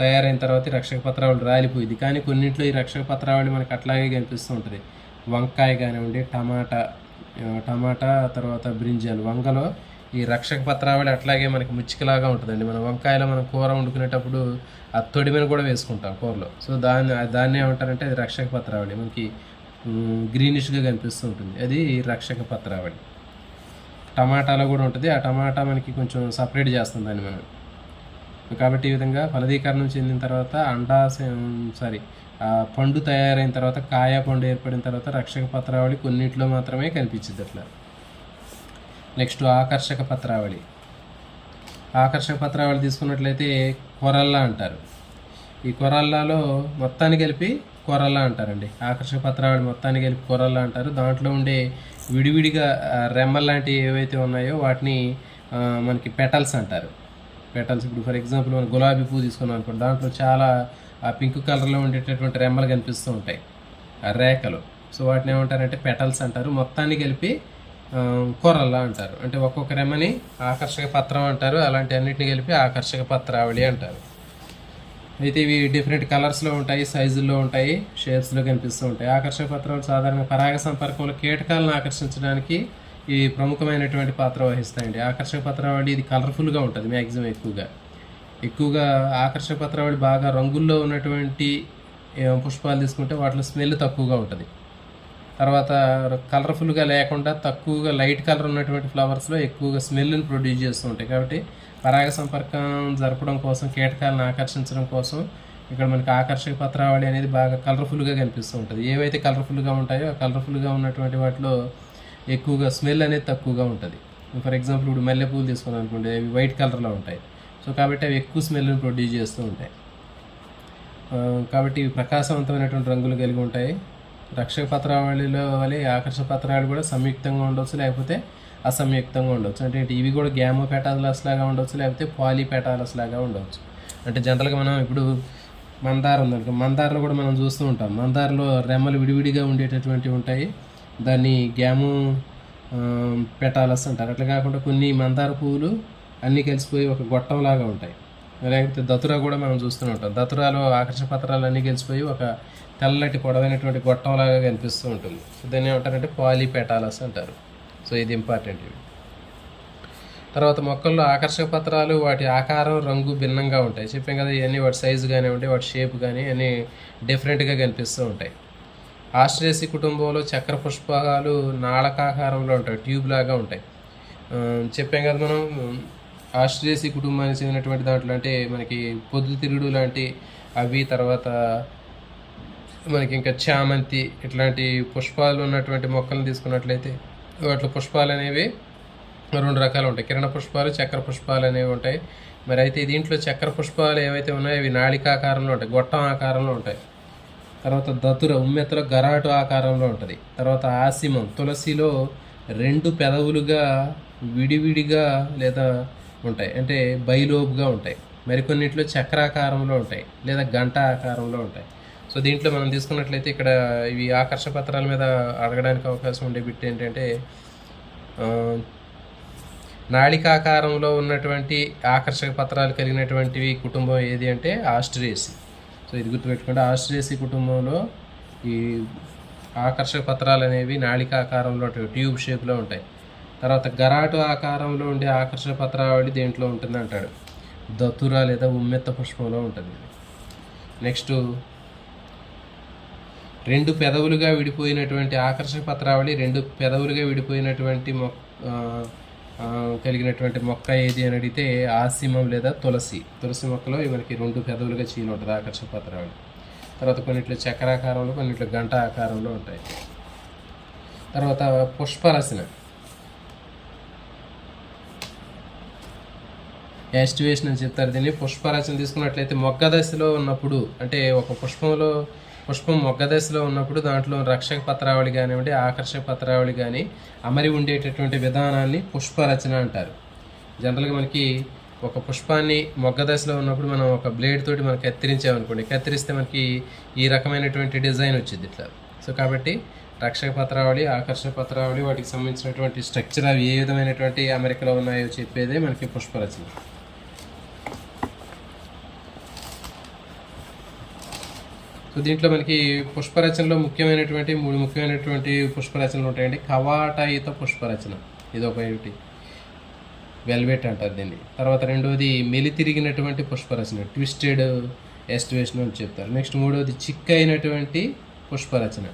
తయారైన తర్వాత ఈ రక్షక పత్రావళి రాలిపోయింది. కానీ కొన్నింటిలో ఈ రక్షక పత్రావళి మనకి అట్లాగే కనిపిస్తూ ఉంటుంది. వంకాయ కానివ్వండి, టమాటా, తర్వాత బ్రింజాలు, వంగలో ఈ రక్షక పత్రావళి అట్లాగే మనకి ముచ్చికలాగా ఉంటుందండి. మనం వంకాయలో మనం కూర వండుకునేటప్పుడు ఆ తొడిమెను కూడా వేసుకుంటాం కూరలో. సో దాన్ని ఏమంటారంటే అది రక్షక పత్రావళి. మనకి గ్రీనిష్గా కనిపిస్తూ ఉంటుంది, అది రక్షక పత్రావళి. టమాటాలో కూడా ఉంటుంది, ఆ టమాటా మనకి కొంచెం సపరేట్ చేస్తుంది దాన్ని మనం. కాబట్టి ఈ విధంగా ఫలదీకరణం చెందిన తర్వాత పండు తయారైన తర్వాత, కాయ పండు ఏర్పడిన తర్వాత రక్షక పత్రావళి కొన్నిట్లో మాత్రమే కనిపించింది అట్లా. నెక్స్ట్ ఆకర్షక పత్రావళి. ఆకర్షక పత్రావళి తీసుకున్నట్లయితే కొరల్లా అంటారు. ఈ కొరల్లాలో మొత్తాన్ని కలిపి కొరల్లా అంటారండి. ఆకర్షక పత్రావళి మొత్తాన్ని కలిపి కొరల్లా అంటారు. దాంట్లో ఉండే విడివిడిగా రెమ్మల్ లాంటివి ఏవైతే ఉన్నాయో వాటిని మనకి పెటల్స్ అంటారు. పెటల్స్, ఇప్పుడు ఫర్ ఎగ్జాంపుల్ మనం గులాబీ పువ్వు తీసుకున్నాం అనుకోండి, దాంట్లో చాలా ఆ పింక్ కలర్లో ఉండేటటువంటి రెమ్మలు కనిపిస్తూ ఉంటాయి, ఆ రేఖలు. సో వాటిని ఏమంటారంటే పెటల్స్ అంటారు. మొత్తాన్ని కలిపి కొరల్లా అంటారు. అంటే ఒక్కొక్క రెమ్మని ఆకర్షక పత్రం అంటారు, అలాంటి అన్నిటిని కలిపి ఆకర్షక పత్రావళి అంటారు. అయితే ఇవి డిఫరెంట్ కలర్స్లో ఉంటాయి, సైజుల్లో ఉంటాయి, షేప్స్లో కనిపిస్తూ ఉంటాయి. ఆకర్షక పత్రాలు సాధారణ పరాగ సంపర్కంలో కీటకాలను ఆకర్షించడానికి ఈ ప్రముఖమైనటువంటి పాత్ర వహిస్తాయండి. ఆకర్షక పత్రావళి ఇది కలర్ఫుల్గా ఉంటుంది మ్యాక్సిమం. ఎక్కువగా ఆకర్షక పత్రావళి బాగా రంగుల్లో ఉన్నటువంటి పుష్పాలు తీసుకుంటే వాటిలో స్మెల్ తక్కువగా ఉంటుంది. తర్వాత కలర్ఫుల్గా లేకుండా తక్కువగా లైట్ కలర్ ఉన్నటువంటి ఫ్లవర్స్లో ఎక్కువగా స్మెల్ని ప్రొడ్యూస్ చేస్తూ ఉంటాయి. కాబట్టి పరాగ సంపర్కం జరపడం కోసం, కీటకాలను ఆకర్షించడం కోసం ఇక్కడ మనకి ఆకర్షక పత్రావళి అనేది బాగా కలర్ఫుల్గా కనిపిస్తూ ఉంటుంది. ఏవైతే కలర్ఫుల్గా ఉంటాయో ఆ కలర్ఫుల్గా ఉన్నటువంటి వాటిలో ఎక్కువగా స్మెల్ అనేది తక్కువగా ఉంటుంది. ఫర్ ఎగ్జాంపుల్ ఇప్పుడు మల్లెపూలు తీసుకున్నాం అనుకోండి, అవి వైట్ కలర్లో ఉంటాయి. సో కాబట్టి అవి ఎక్కువ స్మెల్ని ప్రొడ్యూస్ చేస్తూ ఉంటాయి. కాబట్టి ఇవి ప్రకాశవంతమైనటువంటి రంగులు కలిగి ఉంటాయి. రక్షక పత్రావళిలో వలె ఆకర్షక పత్రాలు కూడా సంయుక్తంగా ఉండవచ్చు, లేకపోతే అసంయుక్తంగా ఉండవచ్చు. అంటే ఇవి కూడా గ్యామో పెటాలస్ లాగా ఉండవచ్చు, లేకపోతే పాలీ పెటాలస్ లాగా ఉండవచ్చు. అంటే జనరల్గా మనం ఇప్పుడు మందార ఉందనుకో, మందారలో కూడా మనం చూస్తూ ఉంటాం. మందారలో రెమ్మలు విడివిడిగా ఉండేటటువంటివి ఉంటాయి, దాన్ని గ్యామో పెటాలస్ అంటారు. అట్లా కాకుండా కొన్ని మందార పువ్వులు అన్నీ కలిసిపోయి ఒక గొట్టంలాగా ఉంటాయి. లేకపోతే దతురా కూడా మనం చూస్తూ ఉంటాం. దతురాలో ఆకర్షక పత్రాలు అన్నీ కలిసిపోయి ఒక తెల్లటి పొడవైనటువంటి గొట్టంలాగా కనిపిస్తూ ఉంటుంది. దాన్ని ఏమంటారంటే పాలీ పెటాలస్ అంటారు. సో ఇది ఇంపార్టెంట్. ఇవి తర్వాత మొక్కల్లో ఆకర్షక పత్రాలు వాటి ఆకారం, రంగు భిన్నంగా ఉంటాయి. చెప్పాం కదా, ఇవన్నీ వాటి సైజు కానివ్వండి, వాటి షేప్ కానీ అన్నీ డిఫరెంట్గా కనిపిస్తూ ఉంటాయి. ఆస్ట్రేసి కుటుంబంలో చక్ర పుష్పాలు నాళకాకారంలో ఉంటాయి, ట్యూబ్ లాగా ఉంటాయి. చెప్పాం కదా మనం ఆస్ట్రేసి కుటుంబానికి చెందినటువంటి దాంట్లో అంటే మనకి పొద్దుతిరుగుడు లాంటి అవి, తర్వాత మనకి ఇంకా చామంతి ఇట్లాంటి పుష్పాలు ఉన్నటువంటి మొక్కలను తీసుకున్నట్లయితే వాటిలో పుష్పాలు అనేవి 2 రకాలు ఉంటాయి. కిరణ పుష్పాలు, చక్ర పుష్పాలు అనేవి ఉంటాయి. మరి అయితే దీంట్లో చక్ర పుష్పాలు ఏవైతే ఉన్నాయో అవి నాళికాకారంలో ఉంటాయి, గొట్టం ఆకారంలో ఉంటాయి. తర్వాత దతుర ఉమ్మెత్తలో గరాటు ఆకారంలో ఉంటుంది. తర్వాత ఆసిమం తులసిలో 2 పెదవులుగా విడివిడిగా లేదా ఉంటాయి, అంటే బైలోబ్గా ఉంటాయి. మరికొన్నిట్లో చక్రాకారంలో ఉంటాయి లేదా గంట ఆకారంలో ఉంటాయి. సో దీంట్లో మనం తీసుకున్నట్లయితే ఇక్కడ ఇవి ఆకర్షక పత్రాల మీద అడగడానికి అవకాశం ఉండే బిట్ ఏంటంటే నాళికాకారంలో ఉన్నటువంటి ఆకర్షక పత్రాలు కలిగినటువంటివి కుటుంబం ఏది అంటే ఆస్ట్రేసి. సో ఇది గుర్తుపెట్టుకోండి, ఆస్ట్రేసి కుటుంబంలో ఈ ఆకర్షక పత్రాలు అనేవి నాళికాకారంలో ట్యూబ్ షేప్లో ఉంటాయి. తర్వాత గరాటు ఆకారంలో ఉండే ఆకర్షక పత్రావళి దేంట్లో ఉంటుంది అంటాడు, దతుర లేదా ఉమ్మెత్త పుష్పంలో ఉంటుంది. నెక్స్ట్ 2 పెదవులుగా విడిపోయినటువంటి ఆకర్షక పత్రావళి, 2 పెదవులుగా విడిపోయినటువంటి కలిగినటువంటి మొక్క ఏది అని అడిగితే ఆసిమం లేదా తులసి. తులసి మొక్కలో మనకి 2 పెదవులుగా చీలి ఉంటుంది ఆకర్షక పత్రావళి. తర్వాత కొన్నిట్లో చక్రాకారంలో, కొన్నిట్లో గంట ఆకారంలో ఉంటాయి. తర్వాత పుష్పరచన, యాస్టివేషన్ అని చెప్తారు దీన్ని. పుష్పరచన తీసుకున్నట్లయితే మొగ్గ దశలో ఉన్నప్పుడు, అంటే ఒక పుష్పం మొగ్గ దశలో ఉన్నప్పుడు దాంట్లో రక్షక పత్రావళి కానివ్వండి, ఆకర్షక పత్రావళి కానీ అమరి ఉండేటటువంటి విధానాన్ని పుష్పరచన అంటారు. జనరల్గా మనకి ఒక పుష్పాన్ని మొగ్గ దశలో ఉన్నప్పుడు మనం ఒక బ్లేడ్ తోటి మనం కత్తిరించామనుకోండి, కత్తిరిస్తే మనకి ఈ రకమైనటువంటి డిజైన్ వచ్చింది ఇట్లా. సో కాబట్టి రక్షక పత్రావళి, ఆకర్షక పత్రావళి వాటికి సంబంధించినటువంటి స్ట్రక్చర్ అవి ఏ విధమైనటువంటి అమరికలో ఉన్నాయో చెప్పేదే మనకి పుష్పరచన. సో దీంట్లో మనకి పుష్పరచనలో ముఖ్యమైనటువంటి 3 ముఖ్యమైనటువంటి పుష్పరచనలు ఉంటాయండి. కవాటయుత పుష్పరచన ఇది ఒకటి, వెల్వెట్ అంటారు దీన్ని. తర్వాత రెండవది మెలితిరిగినటువంటి పుష్పరచన, ట్విస్టెడ్ ఎస్టివేషన్ అని చెప్తారు. నెక్స్ట్ మూడవది చిక్కైనటువంటి పుష్పరచన,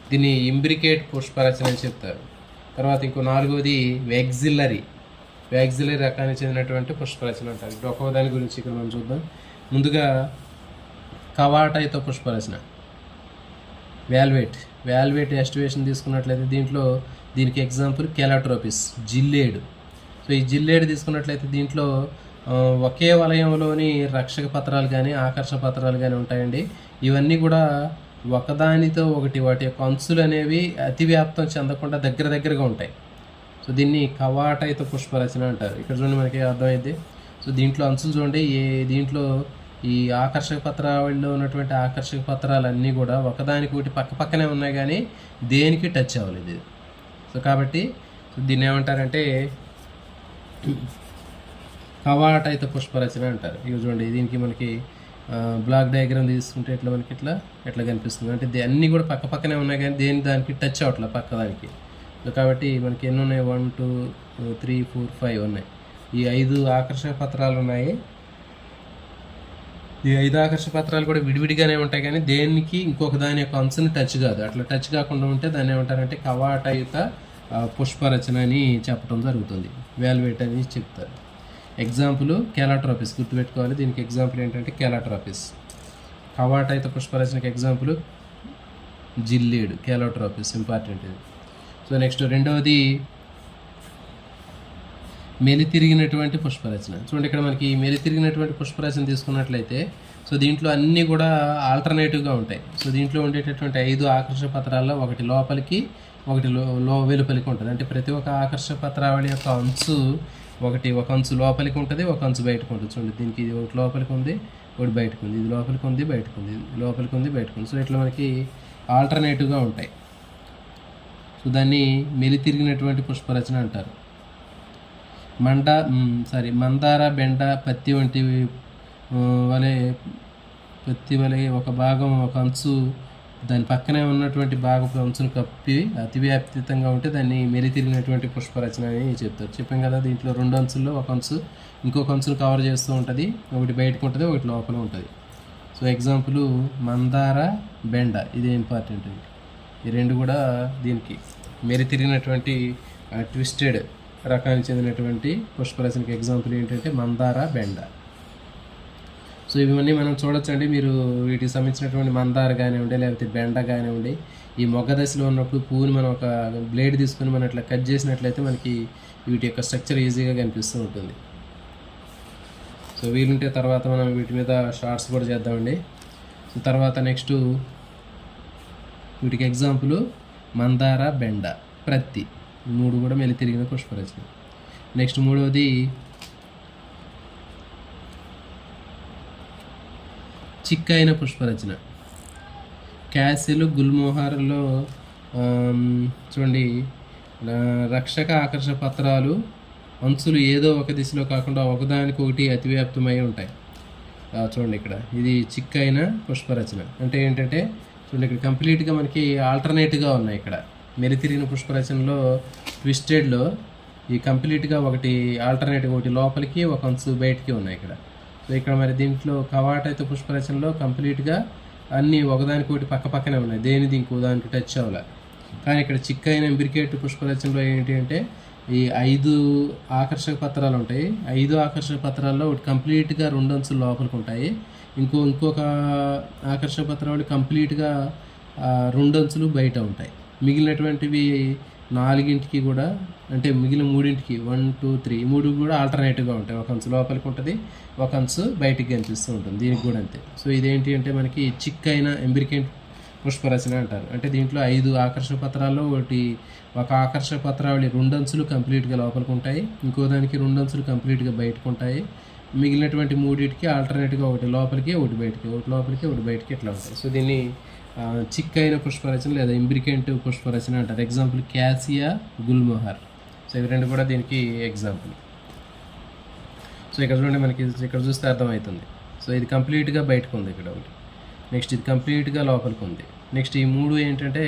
దీన్ని ఇంబ్రికేట్ పుష్పరచన అని చెప్తారు. తర్వాత ఇంకో నాలుగవది వ్యాక్సిల్లరీ రకానికి చెందినటువంటి పుష్పరచన అంటారు. ఇప్పుడు ఒక్కో దాని గురించి ఇక్కడ మనం చూద్దాం. ముందుగా కవాటయుత పుష్పరచన, వాల్వేట్ ఎస్టివేషన్ తీసుకున్నట్లయితే దీనికి ఎగ్జాంపుల్ కెలాట్రోపిస్, జిల్లేడు. సో ఈ జిల్లేడు తీసుకున్నట్లయితే దీంట్లో ఒకే వలయంలోని రక్షక పత్రాలు కానీ ఆకర్షణ పత్రాలు కానీ ఉంటాయండి. ఇవన్నీ కూడా ఒకదానితో ఒకటి వాటి యొక్క అంచులు అనేవి అతివ్యాప్తం చెందకుండా దగ్గరగా ఉంటాయి. సో దీన్ని కవాటయుత పుష్పరచన అంటారు. ఇక్కడ చూడండి మనకి అర్థమైంది. సో దీంట్లో అంచులు చూడండి, దీంట్లో ఈ ఆకర్షక పత్రావళిలో ఉన్నటువంటి ఆకర్షక పత్రాలన్నీ కూడా ఒకదానికి ఒకటి పక్కనే ఉన్నాయి కానీ దేనికి టచ్ అవ్వలేదు. సో కాబట్టి దీన్ని ఏమంటారంటే కవాటయుత పుష్పరచన అంటారు. ఇవి చూడండి, దీనికి మనకి బ్లాక్ డయాగ్రామ్ తీసుకుంటే ఇట్లా మనకి ఎట్లా కనిపిస్తుంది అంటే అన్నీ కూడా పక్కనే ఉన్నాయి కానీ దానికి టచ్ అవ్వట్లేదు పక్కదానికి. సో కాబట్టి మనకి ఎన్ని ఉన్నాయి, 1 2 3 4 5 ఉన్నాయి. ఈ 5 ఆకర్షక పత్రాలు ఉన్నాయి. ఈ 5 ఆకర్షక పత్రాలు కూడా విడివిడిగానే ఉంటాయి కానీ దేనికి ఇంకొక దాని యొక్క అంచుని టచ్ కాదు. అట్లా టచ్ కాకుండా ఉంటే దాన్ని ఏమంటారంటే కవాటయుత పుష్పరచన అని చెప్పడం జరుగుతుంది. వాల్వేట్ అని చెప్తారు. ఎగ్జాంపుల్ కెలాట్రోపిస్, గుర్తుపెట్టుకోవాలి. దీనికి ఎగ్జాంపుల్ ఏంటంటే కెలాట్రోపిస్. కవాటయుత పుష్పరచనకి ఎగ్జాంపుల్ జిల్లేడు, కెలాట్రోపిస్, ఇంపార్టెంట్ ఇది. సో నెక్స్ట్ రెండవది మెలితిరిగినటువంటి పుష్పరచన. చూడండి, ఇక్కడ మనకి మెలితిరిగినటువంటి పుష్పరచన తీసుకున్నట్లయితే సో దీంట్లో అన్నీ కూడా ఆల్టర్నేటివ్గా ఉంటాయి. సో దీంట్లో ఉండేటటువంటి 5 ఆకర్షక పత్రాల్లో ఒకటి లోపలికి ఒకటి వెలుపలికి ఉంటుంది. అంటే ప్రతి ఒక్క ఆకర్షక పత్రావళి యొక్క అంచు ఒక అంచు లోపలికి ఉంటుంది, ఒక అంచు బయటకు ఉంటుంది. చూడండి, దీనికి ఇది ఒకటి లోపలికి ఉంది, ఒకటి బయటకు ఉంది, ఇది లోపలికి ఉంది, బయటకు ఉంది, లోపలికి ఉంది, బయటకు ఉంది. సో ఇట్లా మనకి ఆల్టర్నేటివ్గా ఉంటాయి. సో దాన్ని మెలితిరిగినటువంటి పుష్పరచన అంటారు. మందార, బెండ, పత్తి వంటి పత్తి వలె ఒక భాగం ఒక అంచు దాని పక్కనే ఉన్నటువంటి భాగపు అంచును కప్పి అతివ్యాప్తితంగా ఉంటే దాన్ని మెలితిరిగినటువంటి పుష్పరచన అని చెప్తారు. చెప్పాం కదా, దీంట్లో 2 అంచుల్లో ఒక అంచు ఇంకొక అంచును కవర్ చేస్తూ ఉంటుంది, ఒకటి బయటకు ఉంటుంది, ఒకటి లోపల ఉంటుంది. సో ఎగ్జాంపుల్ మందార, బెండ, ఇది ఇంపార్టెంట్. ఈ 2 కూడా దీనికి మెలితిరిగినటువంటి ట్విస్టెడ్ రకానికి చెందినటువంటి పుష్పరచనకి ఎగ్జాంపుల్ ఏంటంటే మందార, బెండ. సో ఇవన్నీ మనం చూడొచ్చండి. మీరు వీటికి సంబంధించినటువంటి మందార కానివ్వండి, లేకపోతే బెండ కానివ్వండి, ఈ మొగ్గ దశలో ఉన్నప్పుడు పువ్వుని మనం ఒక బ్లేడ్ తీసుకొని మనం ఇట్లా కట్ చేసినట్లయితే మనకి వీటి యొక్క స్ట్రక్చర్ ఈజీగా కనిపిస్తూ ఉంటుంది. సో వీలుంటే తర్వాత మనం వీటి మీద షార్ట్స్ కూడా చేద్దామండి. సో తర్వాత నెక్స్ట్ వీటికి ఎగ్జాంపుల్ మందార, బెండ, ప్రత్తి, 3 కూడా మెలితిరిగిన పుష్పరచన. నెక్స్ట్ మూడవది చిక్కైన పుష్పరచన. క్యాసిల్, గుల్మోహర్లో చూడండి, రక్షక ఆకర్షక పత్రాలు అంచులు ఏదో ఒక దిశలో కాకుండా ఒకదానికొకటి అతివ్యాప్తమై ఉంటాయి. చూడండి, ఇక్కడ ఇది చిక్కైన పుష్పరచన అంటే ఏంటంటే చూడండి, ఇక్కడ కంప్లీట్గా మనకి ఆల్టర్నేటివ్గా ఉన్నాయి. ఇక్కడ మెలితిరిగిన పుష్పరచనలో ట్విస్టెడ్లో ఈ కంప్లీట్గా ఒకటి ఆల్టర్నేటివ్, ఒకటి లోపలికి ఒక అంచు బయటికి ఉన్నాయి ఇక్కడ. సో ఇక్కడ మరి దీంట్లో కవాటయుత పుష్పరచనలో కంప్లీట్గా అన్నీ ఒకదానికొకటి పక్కనే ఉన్నాయి, దేనిది ఇంకో దానికి టచ్ అవ్వాలి. కానీ ఇక్కడ చిక్కైన ఇంబ్రికేట్ పుష్పరచనలో ఏంటి అంటే ఈ 5 ఆకర్షక పత్రాలు ఉంటాయి. 5 ఆకర్షక పత్రాల్లో ఒకటి కంప్లీట్గా 2 అంచులు లోపలికి ఉంటాయి, ఇంకొక ఆకర్షక పత్రాలు కంప్లీట్గా 2 అంచులు బయట ఉంటాయి. మిగిలినటువంటివి 4కి కూడా, అంటే మిగిలిన 3కి 1 2 3 3 కూడా ఆల్టర్నేటివ్గా ఉంటాయి. ఒక అంచు లోపలికి ఉంటుంది, ఒక అంచు బయటికి కనిపిస్తూ ఉంటుంది. దీనికి కూడా అంతే. సో ఇదేంటి అంటే మనకి చిక్కైన ఇంబ్రికేట్ పుష్పరచన అంటారు. అంటే దీంట్లో 5 ఆకర్షక పత్రాల్లో ఒక ఆకర్షక పత్రావళి 2 అంచులు కంప్లీట్గా లోపలికి ఉంటాయి, ఇంకో దానికి 2 అంచులు కంప్లీట్గా బయటకు ఉంటాయి. మిగిలినటువంటి 3కి ఆల్టర్నేటివ్గా ఒకటి లోపలికి, ఒకటి బయటికి, ఒకటి లోపలికి, ఒకటి బయటికి ఇట్లా ఉంటాయి. సో దీన్ని చిక్కైన పుష్పరచన లేదా ఇంబ్రికేట్ పుష్పరచన అంటారు. Example cassia, Gulmohar. సో ఇవి 2 కూడా దీనికి ఎగ్జాంపుల్. సో ఇక్కడ చూడండి, మనకి ఇక్కడ చూస్తే అర్థమవుతుంది. సో ఇది కంప్లీట్గా బయటకు ఉంది ఇక్కడ ఒకటి, నెక్స్ట్ ఇది కంప్లీట్గా లోపలికి ఉంది, నెక్స్ట్ ఈ 3 ఏంటంటే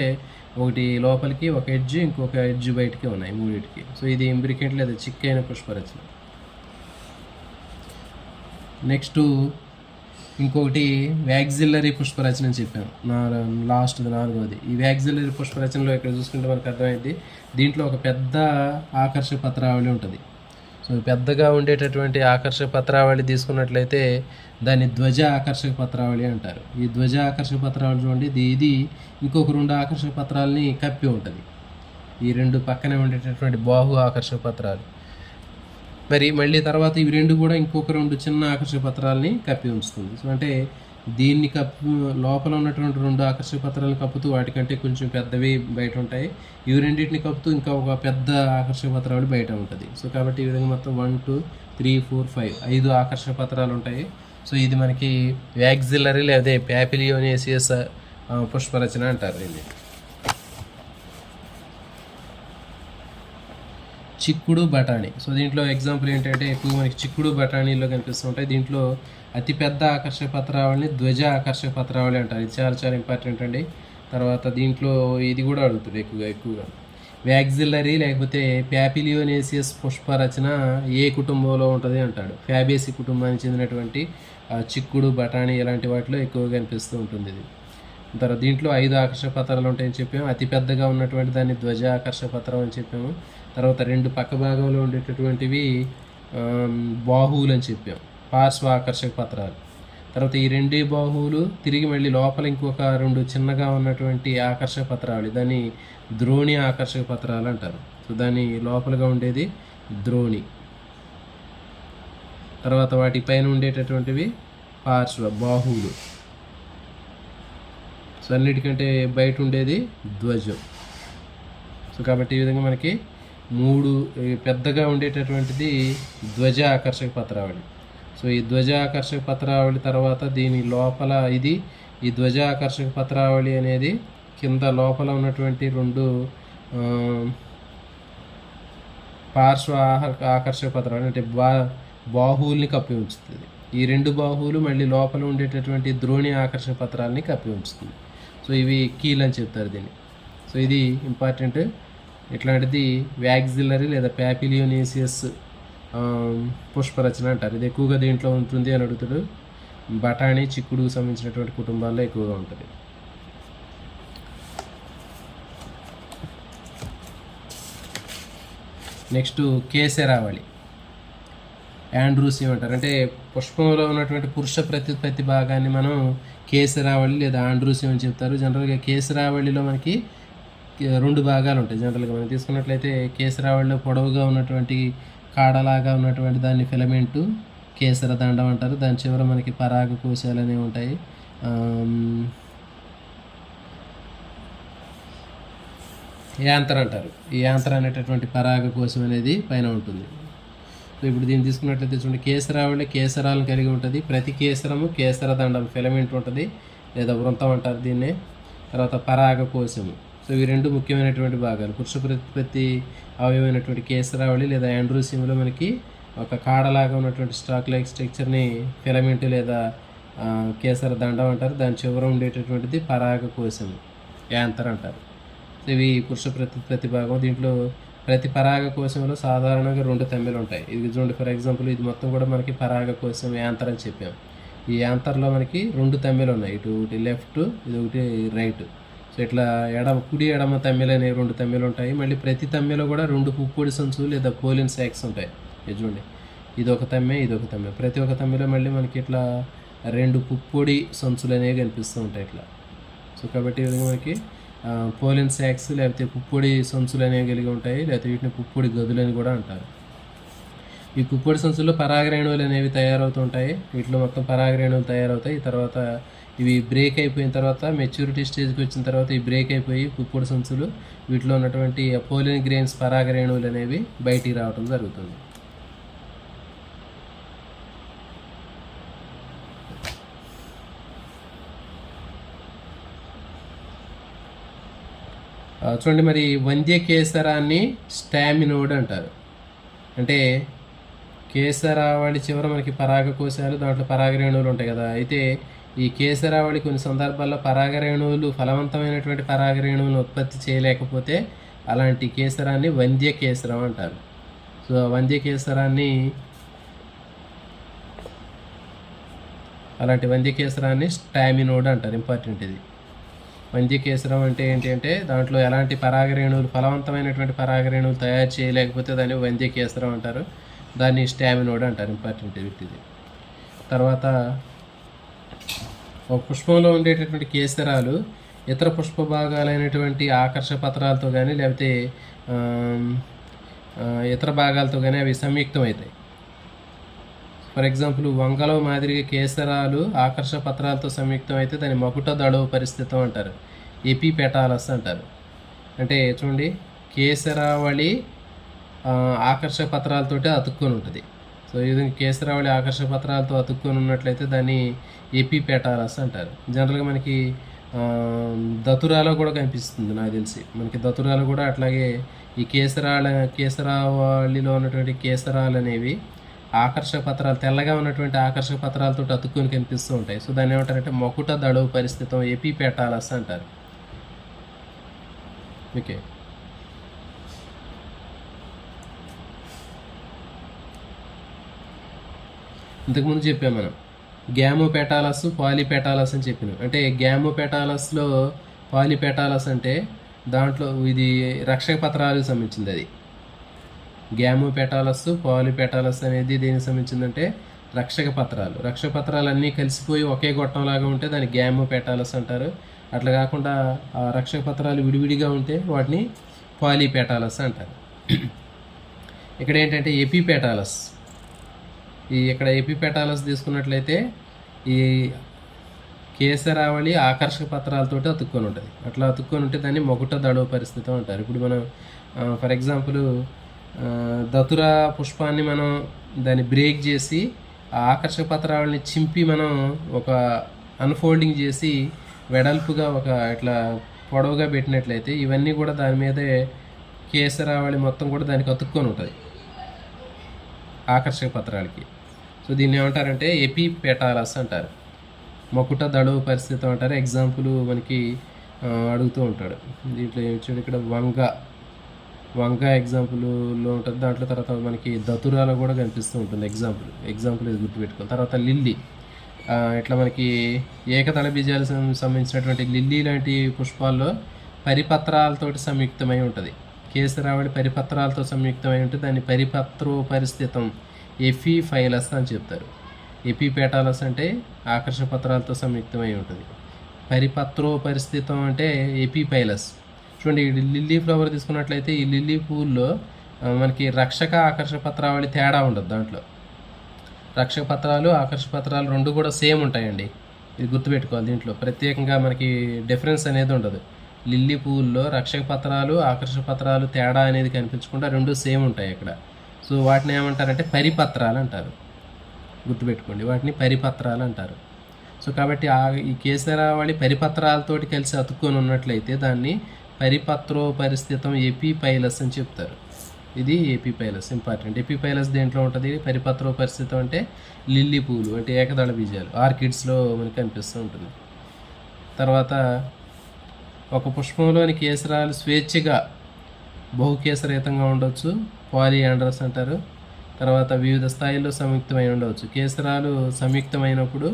ఒకటి లోపలికి ఒక ఎడ్జ్, ఇంకొక ఎడ్జ్ బయటికి ఉన్నాయి మూడింటికి. సో ఇది ఇంబ్రికెంట్ లేదా చిక్కైన పుష్పరచన. నెక్స్ట్ ఇంకొకటి వ్యాక్సిల్లరీ పుష్పరచన అని చెప్పాను, లాస్ట్ది 4వది. ఈ వ్యాక్సిల్లరీ పుష్పరచనలో ఇక్కడ చూసుకుంటే మనకు అర్థమైంది, దీంట్లో ఒక పెద్ద ఆకర్షక పత్రావళి ఉంటుంది. సో పెద్దగా ఉండేటటువంటి ఆకర్షక పత్రావళి తీసుకున్నట్లయితే దాన్ని ధ్వజ ఆకర్షక పత్రావళి అంటారు. ఈ ధ్వజ ఆకర్షక పత్రావళి చూడండి, ఇది ఇంకొక 2 ఆకర్షక పత్రాలని కప్పి ఉంటుంది. ఈ 2 పక్కనే ఉండేటటువంటి బాహు ఆకర్షక పత్రాలు. మరి మళ్ళీ తర్వాత ఇవి 2 కూడా ఇంకొక 2 చిన్న ఆకర్షక పత్రాలని కప్పి ఉంచుతుంది. సో అంటే దీన్ని లోపల ఉన్నటువంటి 2 ఆకర్షక పత్రాలను కప్పుతూ వాటికంటే కొంచెం పెద్దవి బయట ఉంటాయి. ఇవి రెండింటిని కప్పుతూ ఇంకా ఒక పెద్ద ఆకర్షక పత్రాలు బయట ఉంటుంది. సో కాబట్టి ఈ విధంగా మొత్తం 1 2 3 4 5 5 ఆకర్షక పత్రాలు ఉంటాయి. సో ఇది మనకి వ్యాక్సిల్లరీ లేదా ప్యాపిలియోనేసియస్ పుష్పరచన అంటారు. దీన్ని చిక్కుడు బఠానీ. సో దీంట్లో ఎగ్జాంపుల్ ఏంటంటే ఎక్కువ మనకి చిక్కుడు బఠానీలో కనిపిస్తుంటాయి. దీంట్లో అతిపెద్ద ఆకర్షక పత్రావళిని ధ్వజ ఆకర్షక పత్రావళి అంటారు. ఇది చాలా చాలా ఇంపార్టెంట్ అండి. తర్వాత దీంట్లో ఇది కూడా అడుగుతుంది ఎక్కువగా వ్యాక్సిల్లరీ లేకపోతే ప్యాపిలియోనేసియస్ పుష్పరచన ఏ కుటుంబంలో ఉంటుంది అంటాడు. ఫ్యాబేసి కుటుంబానికి చెందినటువంటి చిక్కుడు బఠానీ ఇలాంటి వాటిలో ఎక్కువగా కనిపిస్తూ ఉంటుంది. ఇది తర్వాత దీంట్లో 5 ఆకర్షక పత్రాలు ఉంటాయని చెప్పాము. అతిపెద్దగా ఉన్నటువంటి దాన్ని ధ్వజ ఆకర్షక పత్రం అని చెప్పాము. తర్వాత 2 పక్క భాగంలో ఉండేటటువంటివి బాహువులు అని చెప్పాము, పార్శ్వ ఆకర్షక పత్రాలు. తర్వాత ఈ 2 బాహువులు తిరిగి మళ్ళీ లోపల ఇంకొక 2 చిన్నగా ఉన్నటువంటి ఆకర్షక పత్రాలు, దాన్ని ద్రోణి ఆకర్షక పత్రాలు అంటారు. సో దాని లోపలగా ఉండేది ద్రోణి. తర్వాత వాటి పైన ఉండేటటువంటివి పార్శ్వ బాహువులు. సో అన్నిటికంటే బయట ఉండేది ధ్వజం. సో కాబట్టి ఈ విధంగా మనకి 3 పెద్దగా ఉండేటటువంటిది ధ్వజ ఆకర్షక పత్రావళి. సో ఈ ధ్వజ ఆకర్షక పత్రావళి తర్వాత దీని లోపల ఈ ధ్వజ ఆకర్షక పత్రావళి అనేది కింద లోపల ఉన్నటువంటి 2 పార్శ్వ ఆకర్షక పత్రాలు అంటే బాహువుల్ని కప్పి ఉంచుతుంది. ఈ 2 బాహువులు మళ్ళీ లోపల ఉండేటటువంటి ద్రోణి ఆకర్షక పత్రాలని కప్పి ఉంచుతుంది. సో ఇవి కీల్ అని చెప్తారు దీన్ని. సో ఇది ఇంపార్టెంట్. ఇట్లాంటిది వ్యాక్సిల్లరీ లేదా ప్యాపిలియోనేసియస్ పుష్పరచన అంటారు. ఇది ఎక్కువగా దీంట్లో ఉంటుంది అని అడుగుతాడు. బఠానీ చిక్కుడుకు సంబంధించినటువంటి కుటుంబాల్లో ఎక్కువగా ఉంటుంది. నెక్స్ట్ కేసరావళి, ఆండ్రూసియం అంటారు. అంటే పుష్పంలో ఉన్నటువంటి పురుష ప్రతిపత్తి భాగాన్ని మనం కేసరావళి లేదా ఆండ్రూసియం అని చెప్తారు. జనరల్గా కేసరావళిలో మనకి 2 భాగాలు ఉంటాయి. జనరల్గా మనం తీసుకున్నట్లయితే కేసరావళిలో పొడవుగా ఉన్నటువంటి కాడలాగా ఉన్నటువంటి దాన్ని ఫిలమెంటు కేసర దండం అంటారు. దాని చివర మనకి పరాగ కోశాలు అనేవి ఉంటాయి. యాంత్ర అంటారు. ఈ యాంత్ర అనేటటువంటి పరాగ కోశం అనేది పైన ఉంటుంది. సో ఇప్పుడు దీన్ని తీసుకున్నట్లయితే చూడండి, కేసరావళి కేసరాలను కలిగి ఉంటుంది. ప్రతి కేసరము కేసర దండం ఫిలమెంట్ ఉంటుంది లేదా వృంతం అంటారు దీన్నే. తర్వాత పరాగ కోశము. సో ఇవి 2 ముఖ్యమైనటువంటి భాగాలు. పురుష ప్రతిపత్తి అవయవమైనటువంటి కేసరావళి లేదా ఆండ్రూసియంలో మనకి ఒక కాడలాగా ఉన్నటువంటి స్టాక్ లైక్ స్ట్రక్చర్ని ఫిలమెంట్ లేదా కేసర దండం అంటారు. దాని చివర ఉండేటటువంటిది పరాగ కోశము, యాంత్ర అంటారు. సో ఇవి పురుష ప్రతిపత్తి భాగం. దీంట్లో ప్రతి పరాగ కోశంలో సాధారణంగా 2 తమ్మెలు ఉంటాయి. ఇది చూడండి, ఫర్ ఎగ్జాంపుల్ ఇది మొత్తం కూడా మనకి పరాగ కోశం యాంత్ర అని చెప్పాం. ఈ యాంత్రలో మనకి 2 తమ్మెలు ఉన్నాయి, ఇటు ఒకటి లెఫ్ట్, ఇది ఒకటి రైట్. సో ఇట్లా కుడి ఎడమ తమ్మెలు అనేవి 2 తమ్మెలు ఉంటాయి. మళ్ళీ ప్రతి తమ్మెలో కూడా 2 పుప్పొడి సంచులు లేదా పోలిన్ సాక్స్ ఉంటాయి. ఇది చూడండి, ఇది ఒక తమ్మె, ఇది ఒక తమ్మె. ప్రతి ఒక్క తమ్మెలో మళ్ళీ మనకి ఇట్లా 2 పుప్పొడి సంచులు అనేవి కనిపిస్తూ ఉంటాయి ఇట్లా. సో కాబట్టి ఈ విధంగా మనకి పోలిన్ సాక్స్ లేకపోతే పుప్పొడి సంచులు అనేవి కలిగి ఉంటాయి, లేకపోతే వీటిని పుప్పొడి గదులు అని కూడా అంటారు. ఈ పుప్పొడి సంచుల్లో పరాగరేణువులు అనేవి తయారవుతూ ఉంటాయి. వీటిలో మొత్తం పరాగరేణువులు తయారవుతాయి. తర్వాత ఇవి బ్రేక్ అయిపోయిన తర్వాత మెచ్యూరిటీ స్టేజ్కి వచ్చిన తర్వాత ఈ బ్రేక్ అయిపోయి పుప్పొడి సంచులు వీటిలో ఉన్నటువంటి పోలిన్ గ్రెయిన్స్ పరాగరేణువులు అనేవి బయటికి రావడం జరుగుతుంది. చూడండి, మరి వంద్య కేసరాన్ని స్టామినోడ్ అంటారు. అంటే కేసరావళి చివర మనకి పరాగ కోశాలు, దాంట్లో పరాగరేణువులు ఉంటాయి కదా. అయితే ఈ కేసరావళి కొన్ని సందర్భాల్లో పరాగరేణువులు ఫలవంతమైనటువంటి పరాగరేణువులను ఉత్పత్తి చేయలేకపోతే అలాంటి కేసరాన్ని వంద్య కేసరం అంటారు. సో వంద్య కేసరాన్ని స్టామినోడ్ అంటారు. ఇంపార్టెంట్ ఇది. వంద్య కేసరం అంటే ఏంటి అంటే దాంట్లో ఎలాంటి పరాగరేణువులు ఫలవంతమైనటువంటి పరాగరేణువులు తయారు చేయలేకపోతే దాన్ని వంద్య కేసరం అంటారు. దాన్ని స్టామినోడ్ అంటారు. ఇంపార్టెంట్ ఇది. తర్వాత ఒక పుష్పంలో ఉండేటటువంటి కేసరాలు ఇతర పుష్ప భాగాలైనటువంటి ఆకర్షక పత్రాలతో కానీ లేకపోతే ఇతర భాగాలతో కానీ అవి సంయుక్తం అవుతాయి. ఫర్ ఎగ్జాంపుల్ వంగలో మాదిరిగా కేసరాలు ఆకర్షక పత్రాలతో సంయుక్తం అయితే దాన్ని మకుట దళవ పరిస్థితం అంటారు. ఎపిపెటాలస్ అంటారు. అంటే చూడండి, కేసరావళి ఆకర్షక పత్రాలతోటి అతుక్కొని ఉంటుంది. సో ఇది కేసరావళి ఆకర్షక పత్రాలతో అతుక్కొని ఉన్నట్లయితే దాన్ని ఎపిపెటాలస్ అంటారు. జనరల్గా మనకి దతురాలో కూడా కనిపిస్తుంది. నాకు తెలిసి మనకి దతురాలు కూడా అట్లాగే ఈ కేసరావళిలో ఉన్నటువంటి కేసరాలు అనేవి ఆకర్షక పత్రాలు, తెల్లగా ఉన్నటువంటి ఆకర్షక పత్రాలతో అతుక్కొని కనిపిస్తూ ఉంటాయి. సో దాన్ని ఏమంటారంటే మకుట దళవ పరిస్థితం, ఎపిపెటాలస్ అంటారు. ఓకే, ఇంతకుముందు చెప్పాం మనం గ్యామోపెటాలస్, పాలిపెటాలస్ అని చెప్పినాం. అంటే గ్యామోపెటాలస్లో పాలిపెటాలస్ అంటే దాంట్లో ఇది రక్షక పత్రాలకు సంబంధించింది. అది గ్యామోపెటాలస్, పాలిపెటాలస్ అనేది దేనికి సంబంధించిందంటే రక్షక పత్రాలు. రక్షక పత్రాలు అన్నీ కలిసిపోయి ఒకే గొట్టంలాగా ఉంటే దాన్ని గ్యామోపెటాలస్ అంటారు. అట్లా కాకుండా ఆ రక్షక పత్రాలు విడివిడిగా ఉంటే వాటిని పాలిపెటాలస్ అంటారు. ఇక్కడ ఏంటంటే ఎపిపెటాలస్, ఇక్కడ ఎపిపెటాలస్ తీసుకున్నట్లయితే ఈ కేసరావళి ఆకర్షక పత్రాలతోటి అతుక్కొని ఉంటుంది. అట్లా అతుక్కొని ఉంటే దాన్ని మకుట దళవ పరిస్థితి అంటారు. ఇప్పుడు మనం ఫర్ ఎగ్జాంపుల్ దతురా పుష్పాన్ని మనం దాన్ని బ్రేక్ చేసి ఆ ఆకర్షక పత్రావళిని చింపి మనం ఒక అన్ఫోల్డింగ్ చేసి వెడల్పుగా ఒక ఇట్లా పొడవుగా పెట్టినట్లయితే ఇవన్నీ కూడా దాని మీదే కేసరావళి మొత్తం కూడా దానికి అతుక్కొని ఉంటుంది ఆకర్షక పత్రాలకి. సో దీన్ని ఏమంటారంటే ఎపిపెటాలస్ అంటారు, మకుట దళవ పరిస్థితి అంటారు. ఎగ్జాంపుల్ మనకి అడుగుతూ ఉంటాడు. దీంట్లో ఏమి ఇక్కడ వంగ ఎగ్జాంపుల్లో ఉంటుంది. దాంట్లో తర్వాత మనకి దతురాలో కూడా కనిపిస్తూ ఉంటుంది. ఎగ్జాంపుల్ ఇది గుర్తుపెట్టుకోవాలి. తర్వాత లిల్లీ, ఇట్లా మనకి ఏకదళ బీజాలకు సంబంధించినటువంటి లిల్లీ లాంటి పుష్పాల్లో పరిపత్రాలతోటి సంయుక్తమై ఉంటుంది. కేసరావళి పరిపత్రాలతో సంయుక్తమై ఉంటే దాన్ని పరిపత్రోపరిస్థితం, ఎఫిఫైలస్ అని చెప్తారు. ఎపిపెటాలస్ అంటే ఆకర్షక పత్రాలతో సంయుక్తమై ఉంటుంది. పరిపత్రోపరిస్థితం అంటే ఎపిఫైలస్. చూడండి, ఈ లిల్లీ ఫ్లవర్ తీసుకున్నట్లయితే ఈ లిల్లీ పూల్లో మనకి రక్షక ఆకర్షక పత్రావళి తేడా ఉండదు. దాంట్లో రక్షక పత్రాలు ఆకర్షక పత్రాలు రెండు కూడా సేమ్ ఉంటాయండి. ఇది గుర్తుపెట్టుకోవాలి. దీంట్లో ప్రత్యేకంగా మనకి డిఫరెన్స్ అనేది ఉండదు. లిల్లీ పువ్వుల్లో రక్షక పత్రాలు ఆకర్షక పత్రాలు తేడా అనేది కనిపించకుండా రెండు సేమ్ ఉంటాయి అక్కడ. సో వాటిని ఏమంటారంటే పరిపత్రాలు అంటారు. గుర్తుపెట్టుకోండి, వాటిని పరిపత్రాలు అంటారు. సో కాబట్టి ఈ కేసరావళి పరిపత్రాలతోటి కలిసి అతుక్కొని ఉన్నట్లయితే దాన్ని పరిపత్రోపరిస్థితం ఎపిఫైలస్ అని చెప్తారు. ఇది ఎపిఫైలస్ ఇంపార్టెంట్. ఎపిఫైలస్ దేంట్లో ఉంటుంది? పరిపత్రోపరిస్థితం అంటే లిల్లీ పూలు అంటే ఏకదళ బీజాలు, ఆర్కిడ్స్లో మనకి కనిపిస్తూ ఉంటుంది. తర్వాత ఒక పుష్పంలోని కేసరాలు స్వేచ్ఛగా బహుకేసరహితంగా ఉండవచ్చు, పాలియాండ్రస్ అంటారు. తర్వాత వివిధ స్థాయిల్లో సంయుక్తమై ఉండవచ్చు. కేసరాలు సంయుక్తమైనప్పుడు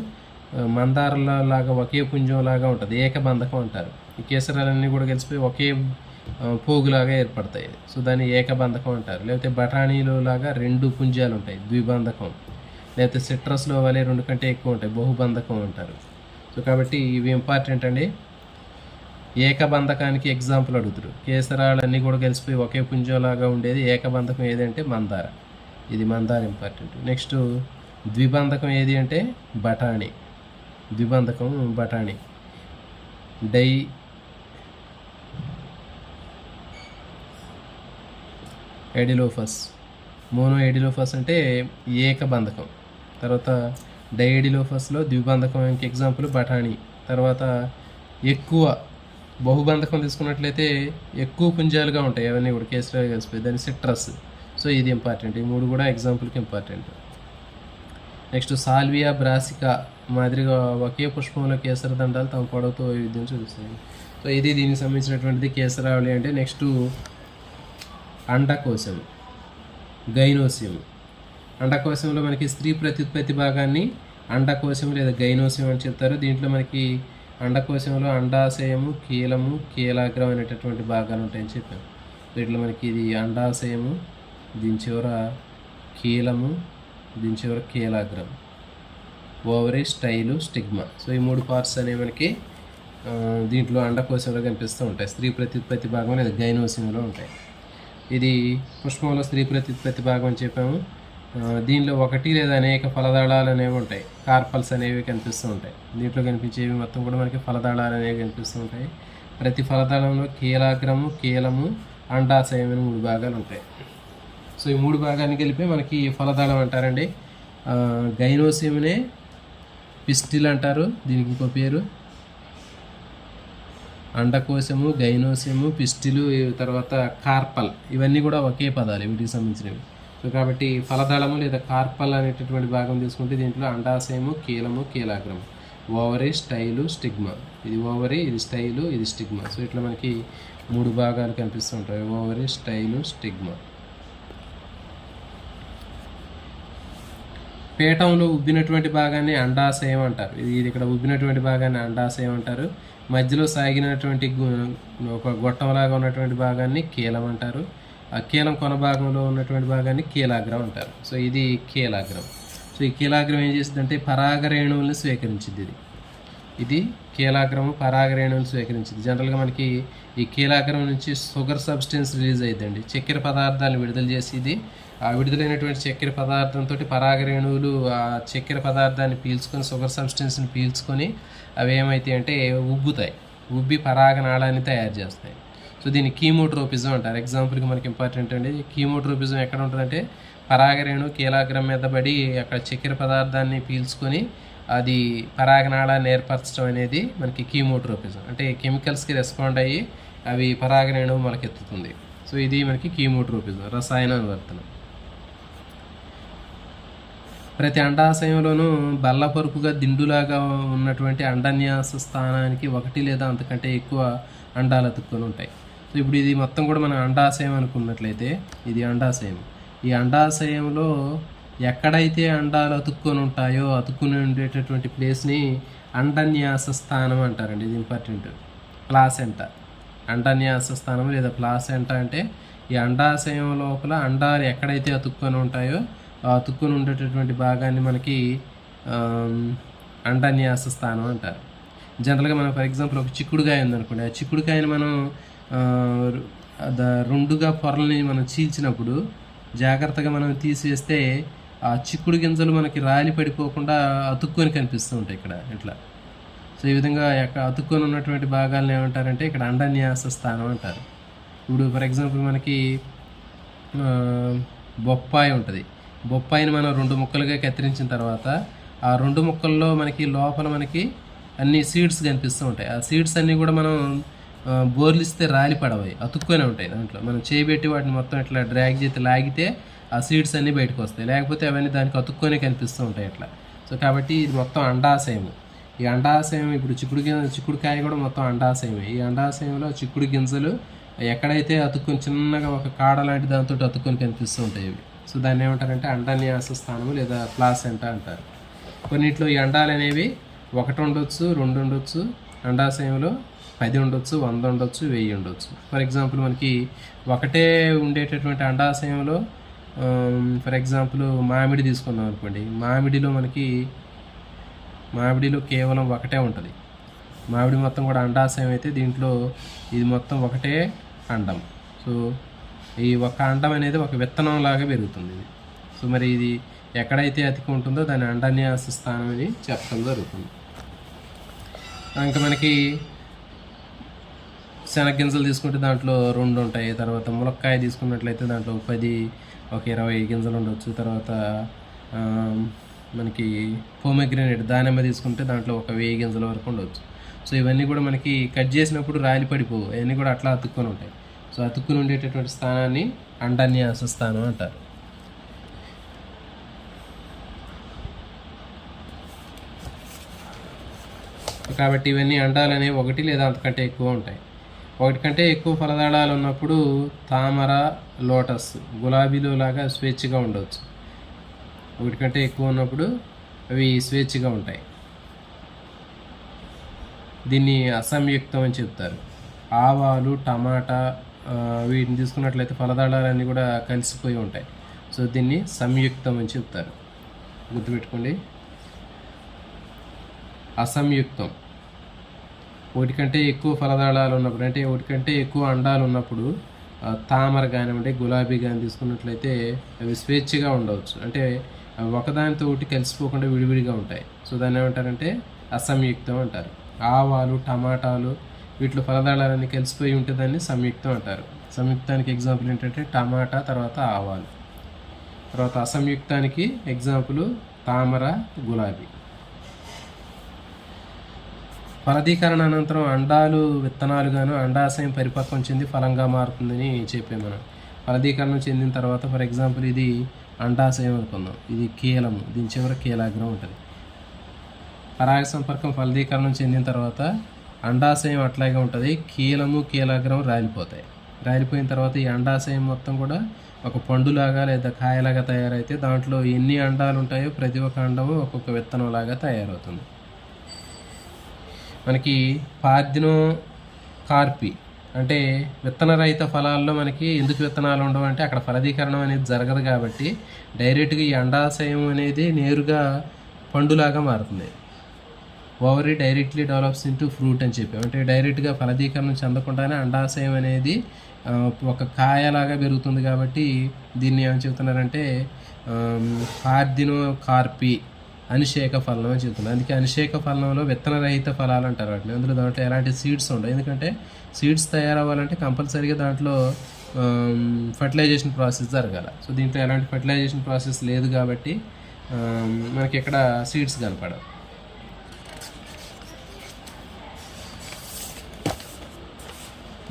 మందారంలో లాగా ఒకే పుంజంలాగా ఉంటుంది, ఏకబంధకం అంటారు. ఈ కేసరాలన్నీ కూడా కలిసిపోయి ఒకే పోగులాగా ఏర్పడతాయి. సో దాన్ని ఏకబంధకం అంటారు. లేకపోతే బఠానీలో లాగా రెండు పుంజాలు ఉంటాయి, ద్విబంధకం. లేకపోతే సిట్రస్లో వలె రెండు కంటే ఎక్కువ ఉంటాయి, బహుబంధకం అంటారు. సో కాబట్టి ఇవి ఇంపార్టెంట్ అండి. ఏకబంధకానికి ఎగ్జాంపుల్ అడుగుతారు. కేసరాలన్నీ కూడా కలిసిపోయి ఒకే పుంజంలాగా ఉండేది ఏకబంధకం ఏదంటే మందార. ఇది మందార ఇంపార్టెంట్. నెక్స్ట్ ద్విబంధకం ఏది అంటే బఠానీ. ద్విబంధకం బఠానీ. డై ఎడిలోఫస్. మోనో ఎడిలోఫస్ అంటే ఏకబంధకం. తర్వాత డైఎడిలోఫస్లో ద్విబంధకంకి ఎగ్జాంపుల్ బఠానీ. తర్వాత ఎక్కువ బహుబంధకం తీసుకున్నట్లయితే ఎక్కువ పుంజాలుగా ఉంటాయి అవన్నీ కూడా కేసరాలు కలిసిపోయి, దాన్ని సిట్రస్. సో ఇది ఇంపార్టెంట్. ఈ మూడు కూడా ఎగ్జాంపుల్కి ఇంపార్టెంట్. నెక్స్ట్ సాల్వియా బ్రాసికా మాదిరిగా ఒకే పుష్పంలో కేసర దండాలు తమ పొడవుతో వైవిధ్యం చూపిస్తాయి. సో ఇది దీనికి సంబంధించినటువంటిది కేసరావళి. అంటే నెక్స్ట్ అండకోశం, గైనోసియం. అండకోశంలో మనకి స్త్రీ ప్రత్యుత్పత్తి భాగాన్ని అండకోశం లేదా గైనోసియం అని చెప్తారు. దీంట్లో మనకి అండకోశంలో అండాశయము, కీలము, కీలాగ్రం అనేటటువంటి భాగాలు ఉంటాయని చెప్పాను. వీటిలో మనకి ఇది అండాశయము, దీని చివర కీలము, దీని చివర కీలాగ్రం, ఓవరీ, స్టైలు, స్టిగ్మా. సో ఈ 3 పార్ట్స్ అనేవి మనకి దీంట్లో అండకోశంలో కనిపిస్తూ ఉంటాయి. స్త్రీ ప్రత్యుత్పత్తి భాగం లేదా గైనోసియంలో ఉంటాయి. ఇది పుష్పంలో స్త్రీ ప్రత్యుత్పత్తి భాగం అని చెప్పాము. దీనిలో ఒకటి లేదా అనేక ఫలదళాలు అనేవి ఉంటాయి. కార్పల్స్ అనేవి కనిపిస్తూ ఉంటాయి. దీంట్లో కనిపించేవి మొత్తం కూడా మనకి ఫలదళాలు అనేవి కనిపిస్తూ ఉంటాయి. ప్రతి ఫలదళంలో కీలాగ్రము, కీలము, అండాశయం అని 3 భాగాలు ఉంటాయి. సో ఈ 3 భాగాన్ని కలిపి మనకి ఫలదళం అంటారండి. గైనోసియంనే పిస్టిల్ అంటారు, దీనికి ఇంకో పేరు. అండకోశము, గైనోసియము, పిస్టిలు, తర్వాత కార్పల్, ఇవన్నీ కూడా ఒకే పదాలు వీటికి సంబంధించినవి. సో కాబట్టి ఫలదళము లేదా కార్పల్ అనేటటువంటి భాగం తీసుకుంటే దీంట్లో అండాశయము, కీలము, కీలాగ్రము, ఓవరీ, స్టైలు, స్టిగ్మా. ఇది ఓవరీ, ఇది స్టైలు, ఇది స్టిగ్మా. సో ఇట్లా మనకి 3 భాగాలు కనిపిస్తూ ఉంటాయి. Ovary, style, stigma. పీఠంలో ఉబ్బినటువంటి భాగాన్ని అండాశయం అంటారు. ఇది ఇక్కడ ఉబ్బినటువంటి భాగాన్ని అండాశయం అంటారు. మధ్యలో సాగినటువంటి ఒక గొట్టంలాగా ఉన్నటువంటి భాగాన్ని కీలం అంటారు. ఆ కీలం కొన భాగంలో ఉన్నటువంటి భాగాన్ని కీలాగ్రం అంటారు. సో ఇది కీలాగ్రం. సో ఈ కీలాగ్రం ఏం చేస్తుందంటే పరాగరేణువులను స్వీకరించింది. ఇది కీలాగ్రము పరాగరేణువులను స్వీకరించింది. జనరల్గా మనకి ఈ కీలాగ్రం నుంచి షుగర్ సబ్స్టెన్స్ రిలీజ్ అయ్యిందండి. చక్కెర పదార్థాలను విడుదల చేసి ఇది ఆ విడుదలైనటువంటి చక్కెర పదార్థంతో పరాగరేణువులు ఆ చక్కెర పదార్థాన్ని పీల్చుకొని, షుగర్ సబ్స్టెన్స్ని పీల్చుకొని అవి ఏమవుతాయి అంటే ఉబ్బుతాయి. ఉబ్బి పరాగనాళాన్ని తయారు చేస్తాయి. సో దీన్ని కీమోట్రోపిజం అంటారు. ఎగ్జాంపుల్కి మనకి ఇంపార్టెంట్ అండి. కీమోట్రోపిజం ఎక్కడ ఉంటుందంటే పరాగరేణు కీలాగ్రం మీద పడి అక్కడ చక్కెర పదార్థాన్ని పీల్చుకొని అది పరాగనాళాన్ని ఏర్పరచడం అనేది మనకి కీమోట్రోపిజం. అంటే కెమికల్స్కి రెస్పాండ్ అయ్యి అవి పరాగరేణువు మొలకెత్తుతుంది. సో ఇది మనకి కీమోట్రోపిజం, రసాయన అనువర్తనం. ప్రతి అండాశయంలోనూ బల్లపరుపుగా దిండులాగా ఉన్నటువంటి అండన్యాస స్థానానికి 1 లేదా అంతకంటే ఎక్కువ అండాలు అతుక్కొని ఉంటాయి. సో ఇప్పుడు ఇది మొత్తం కూడా మనం అండాశయం అనుకున్నట్లయితే ఇది అండాశయం. ఈ అండాశయంలో ఎక్కడైతే అండాలు అతుక్కొని ఉంటాయో అతుక్కుని ఉండేటటువంటి ప్లేస్ని అండన్యాస స్థానం అంటారండి. ఇది ఇంపార్టెంట్. ప్లాసెంటా, అండన్యాస స్థానం లేదా ప్లాసెంటా అంటే ఈ అండాశయం లోపల అండాలు ఎక్కడైతే అతుక్కొని ఉంటాయో ఆ అతుక్కొని ఉండేటటువంటి భాగాన్ని మనకి అండన్యాస స్థానం అంటారు. జనరల్గా మనం ఫర్ ఎగ్జాంపుల్ ఒక చిక్కుడుకాయ ఉందనుకోండి. ఆ చిక్కుడుకాయని మనం 2గా పొరల్ని మనం చీల్చినప్పుడు జాగ్రత్తగా మనం తీసివేస్తే ఆ చిక్కుడు గింజలు మనకి రాలి పడిపోకుండా అతుక్కొని కనిపిస్తూ ఉంటాయి ఇక్కడ ఇట్లా. సో ఈ విధంగా అతుక్కొని ఉన్నటువంటి భాగాలను ఏమంటారంటే ఇక్కడ అండన్యాస స్థానం అంటారు. ఇప్పుడు ఫర్ ఎగ్జాంపుల్ మనకి బొప్పాయి ఉంటుంది. బొప్పాయిని మనం 2 ముక్కలుగా కత్తిరించిన తర్వాత ఆ 2 ముక్కల్లో మనకి లోపల మనకి అన్ని సీడ్స్ కనిపిస్తూ ఉంటాయి. ఆ సీడ్స్ అన్నీ కూడా మనం బోర్లిస్తే రాలి పడవాయి, అతుక్కొని ఉంటాయి. దాంట్లో మనం చేయబెట్టి వాటిని మొత్తం ఇట్లా డ్రాగ్ చేసి లాగితే ఆ సీడ్స్ అన్నీ బయటకు వస్తాయి. లేకపోతే అవన్నీ దానికి అతుక్కొని కనిపిస్తూ ఉంటాయి ఇట్లా. సో కాబట్టి ఇది మొత్తం అండాశయం. ఈ అండాశయం ఇప్పుడు చిక్కుడుకాయ కూడా మొత్తం అండాశయమే. ఈ అండాశయంలో చిక్కుడు గింజలు ఎక్కడైతే అతుక్కొని చిన్నగా ఒక కాడ లాంటి దాంతో అతుక్కొని కనిపిస్తూ ఉంటాయి ఇవి. సో దాన్ని ఏమంటారంటే అండన్యాస స్థానము లేదా ప్లాసెంటా అంటారు. కొన్నిట్లో ఈ అండాలు అనేవి 1 ఉండొచ్చు, 2 ఉండొచ్చు. అండాశయంలో 10 ఉండొచ్చు, 100 ఉండొచ్చు, 1000 ఉండొచ్చు. ఫర్ ఎగ్జాంపుల్ మనకి ఒకటే ఉండేటటువంటి అండాశయంలో ఫర్ ఎగ్జాంపుల్ మామిడి తీసుకున్నాం అనుకోండి. మామిడిలో కేవలం 1 ఉంటుంది. మామిడి మొత్తం కూడా అండాశయం అయితే దీంట్లో ఇది మొత్తం 1 అండం. సో ఈ ఒక అండం అనేది ఒక విత్తనం లాగా పెరుగుతుంది ఇది. సో మరి ఇది ఎక్కడైతే అతికి ఉంటుందో దాని అండన్యాస స్థానం అని చెప్పడం జరుగుతుంది. ఇంకా మనకి శనగ్గింజలు తీసుకుంటే దాంట్లో 2 ఉంటాయి. తర్వాత ములక్కాయ తీసుకున్నట్లయితే దాంట్లో 10, 20 గింజలు ఉండొచ్చు. తర్వాత మనకి పోమెగ్రనేట్ దానిమ్మ తీసుకుంటే దాంట్లో 1000 గింజల వరకు ఉండవచ్చు. సో ఇవన్నీ కూడా మనకి కట్ చేసినప్పుడు రాలి పడిపోవు, అవన్నీ కూడా అట్లా అతుక్కొని ఉంటాయి. సో అతుక్కుని ఉండేటటువంటి స్థానాన్ని అండన్యాస స్థానం అంటారు. కాబట్టి ఇవన్నీ అండాలు అనేవి ఒకటి లేదా అంతకంటే ఎక్కువ ఉంటాయి. ఒకటి కంటే ఎక్కువ ఫలదళాలు ఉన్నప్పుడు తామర, లోటస్, గులాబీలు లాగా స్వేచ్ఛగా ఉండవచ్చు. ఒకటి కంటే ఎక్కువ ఉన్నప్పుడు అవి స్వేచ్ఛగా ఉంటాయి. దీన్ని అసంయుక్తం అని చెప్తారు. ఆవాలు, టమాటా వీటిని తీసుకున్నట్లయితే ఫలదళాలన్నీ కూడా కలిసిపోయి ఉంటాయి. సో దీన్ని సంయుక్తం అని చెప్తారు. గుర్తుపెట్టుకోండి. అసంయుక్తం ఒకటి కంటే ఎక్కువ ఫలదళాలు ఉన్నప్పుడు, అంటే ఒకటి కంటే ఎక్కువ అండాలు ఉన్నప్పుడు తామర కానివ్వండి, గులాబీ కానీ తీసుకున్నట్లయితే అవి స్వేచ్ఛగా ఉండవచ్చు. అంటే ఒకదానితో ఒకటి కలిసిపోకుండా విడివిడిగా ఉంటాయి. సో దాన్ని ఏమంటారంటే అసంయుక్తం అంటారు. ఆవాలు, టమాటాలు వీటిలో ఫలదళాలన్నీ కలిసిపోయి ఉంటే దాన్ని సంయుక్తం అంటారు. సంయుక్తానికి ఎగ్జాంపుల్ ఏంటంటే టమాటా, తర్వాత ఆవాలు. తర్వాత అసంయుక్తానికి ఎగ్జాంపుల్ తామర, గులాబీ. ఫలదీకరణ అనంతరం అండాలు విత్తనాలుగాను అండాశయం పరిపక్వం చెంది ఫలంగా మారుతుందని చెప్పాము మనం. ఫలదీకరణం చెందిన తర్వాత ఫర్ ఎగ్జాంపుల్ ఇది అండాశయం అనుకుందాం, ఇది కీలము, దీని చివర కీలాగ్రం ఉంటుంది. పరాగ సంపర్కం ఫలదీకరణం చెందిన తర్వాత అండాశయం అట్లాగే ఉంటుంది, కీలము కీలాగ్రం రాలిపోతాయి. రాలిపోయిన తర్వాత ఈ అండాశయం మొత్తం కూడా ఒక పండులాగా లేదా కాయలాగా తయారైతే దాంట్లో ఎన్ని అండాలు ఉంటాయో ప్రతి ఒక్క అండము ఒక్కొక్క విత్తనంలాగా తయారవుతుంది. మనకి పార్థినో కార్పి అంటే విత్తనరహిత ఫలాల్లో మనకి ఎందుకు విత్తనాలు ఉండవు అంటే అక్కడ ఫలదీకరణం అనేది జరగదు కాబట్టి డైరెక్ట్గా ఈ అండాశయం అనేది నేరుగా పండులాగా మారుతుంది. Ovary directly develops into fruit అని చెప్పాం. అంటే డైరెక్ట్గా ఫలదీకరణం చెందకుండానే అండాశయం అనేది ఒక కాయలాగా పెరుగుతుంది కాబట్టి దీన్ని ఏమని చెబుతున్నారంటే పార్థినో కార్పి అనిషేక ఫలం అని చెప్తున్నారు. అందుకే అనిషేక ఫలంలో విత్తనరహిత ఫలాలు అంటారు వాటిని. అందులో దాంట్లో ఎలాంటి సీడ్స్ ఉండవు. ఎందుకంటే సీడ్స్ తయారవ్వాలంటే కంపల్సరీగా దాంట్లో ఫర్టిలైజేషన్ ప్రాసెస్ జరగాలి. సో దీంట్లో ఎలాంటి ఫర్టిలైజేషన్ ప్రాసెస్ లేదు కాబట్టి మనకి ఇక్కడ సీడ్స్ కనపడవు.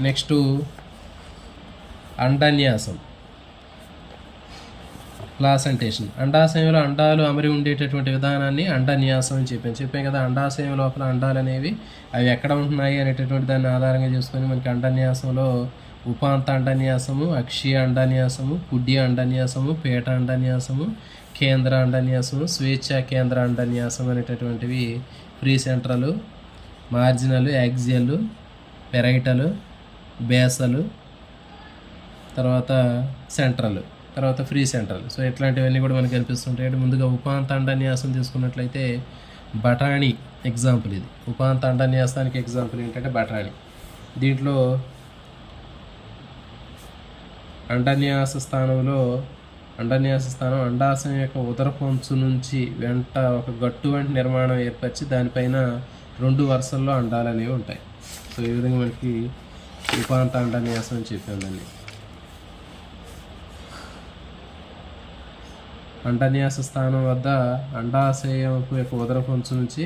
Next అండన్యాసం, placentation. అండాశయంలో అండాలు అమరి ఉండేటటువంటి విధానాన్ని అండన్యాసం అని చెప్పాం కదా. అండాశయం లోపల అండాలు అనేవి అవి ఎక్కడ ఉంటున్నాయి అనేటటువంటి దాన్ని ఆధారంగా చేసుకొని మనకి అండన్యాసంలో ఉపాంత అండన్యాసము, అక్షీయ అండన్యాసము, కుడ్య అండన్యాసము, పీఠ అండన్యాసము, కేంద్ర అండన్యాసము, స్వేచ్ఛ కేంద్ర అండన్యాసం అనేటటువంటివి ఫ్రీ సెంట్రలు, మార్జినలు, యాక్సియలు, పెరైటలు, బేసలు, తర్వాత సెంట్రల్, తర్వాత ఫ్రీ సెంట్రల్. సో ఇట్లాంటివన్నీ కూడా మనకు కనిపిస్తుంటాయి. ముందుగా ఉపాంత అండన్యాసం తీసుకున్నట్లయితే బఠాణీ ఎగ్జాంపుల్. ఇది ఉపాంత అండన్యాసానికి ఎగ్జాంపుల్ ఏంటంటే బఠాణీ. దీంట్లో అండన్యాస స్థానం అండాశయం యొక్క ఉదర పొంచు నుంచి వెంట ఒక గట్టు వంటి నిర్మాణం ఏర్పరిచి దానిపైన 2 వరుసల్లో అండాలు అనేవి ఉంటాయి. సో ఈ విధంగా మనకి ఉపాంత అండన్యాసం అని చెప్పాం. దాన్ని అండన్యాస స్థానం వద్ద అండాశయం యొక్క ఉదర పొంచు నుంచి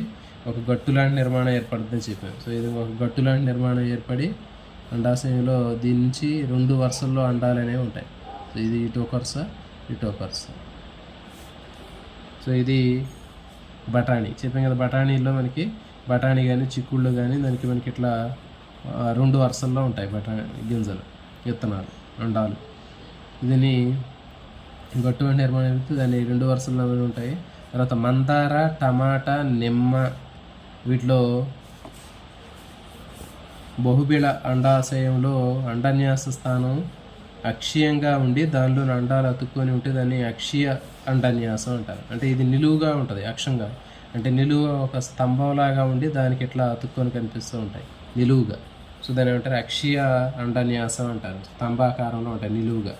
ఒక గట్టు లాంటి నిర్మాణం ఏర్పడుతుందని చెప్పాను. సో ఇది ఒక గట్టు లాంటి నిర్మాణం ఏర్పడి అండాశయంలో దీని నుంచి 2 వరుసల్లో అండాలు అనేవి ఉంటాయి. సో ఇది ఇటో వరుస, ఇటో వరుస. సో ఇది బఠానీ చెప్పాం కదా. బఠానీలో మనకి బఠానీ కానీ చిక్కుళ్ళు కానీ దానికి మనకి ఇట్లా 2 వరుసల్లో ఉంటాయి బఠానీ గింజలు, విత్తనాలు, అండాలు. దీన్ని గట్టు నిర్మాణం అయితే దాన్ని 2 వరుసల్లో ఉంటాయి. తర్వాత మందార, టమాటా, నిమ్మ వీటిలో బహుబిళ అండాశయంలో అండన్యాస స్థానం అక్షీయంగా ఉండి దానిలో అండాలు అతుక్కొని ఉంటే దాన్ని అక్షీయ అండన్యాసం అంటారు. అంటే ఇది నిలువుగా ఉంటుంది, అక్షంగా అంటే నిలువు ఒక స్తంభంలాగా ఉండి దానికి ఇట్లా అతుక్కొని కనిపిస్తూ ఉంటాయి నిలువుగా. సో దాన్ని ఏమంటారు అక్షీయ అండన్యాసం అంటారు. స్తంభాకారంలో ఉంటాయి నిలువుగా.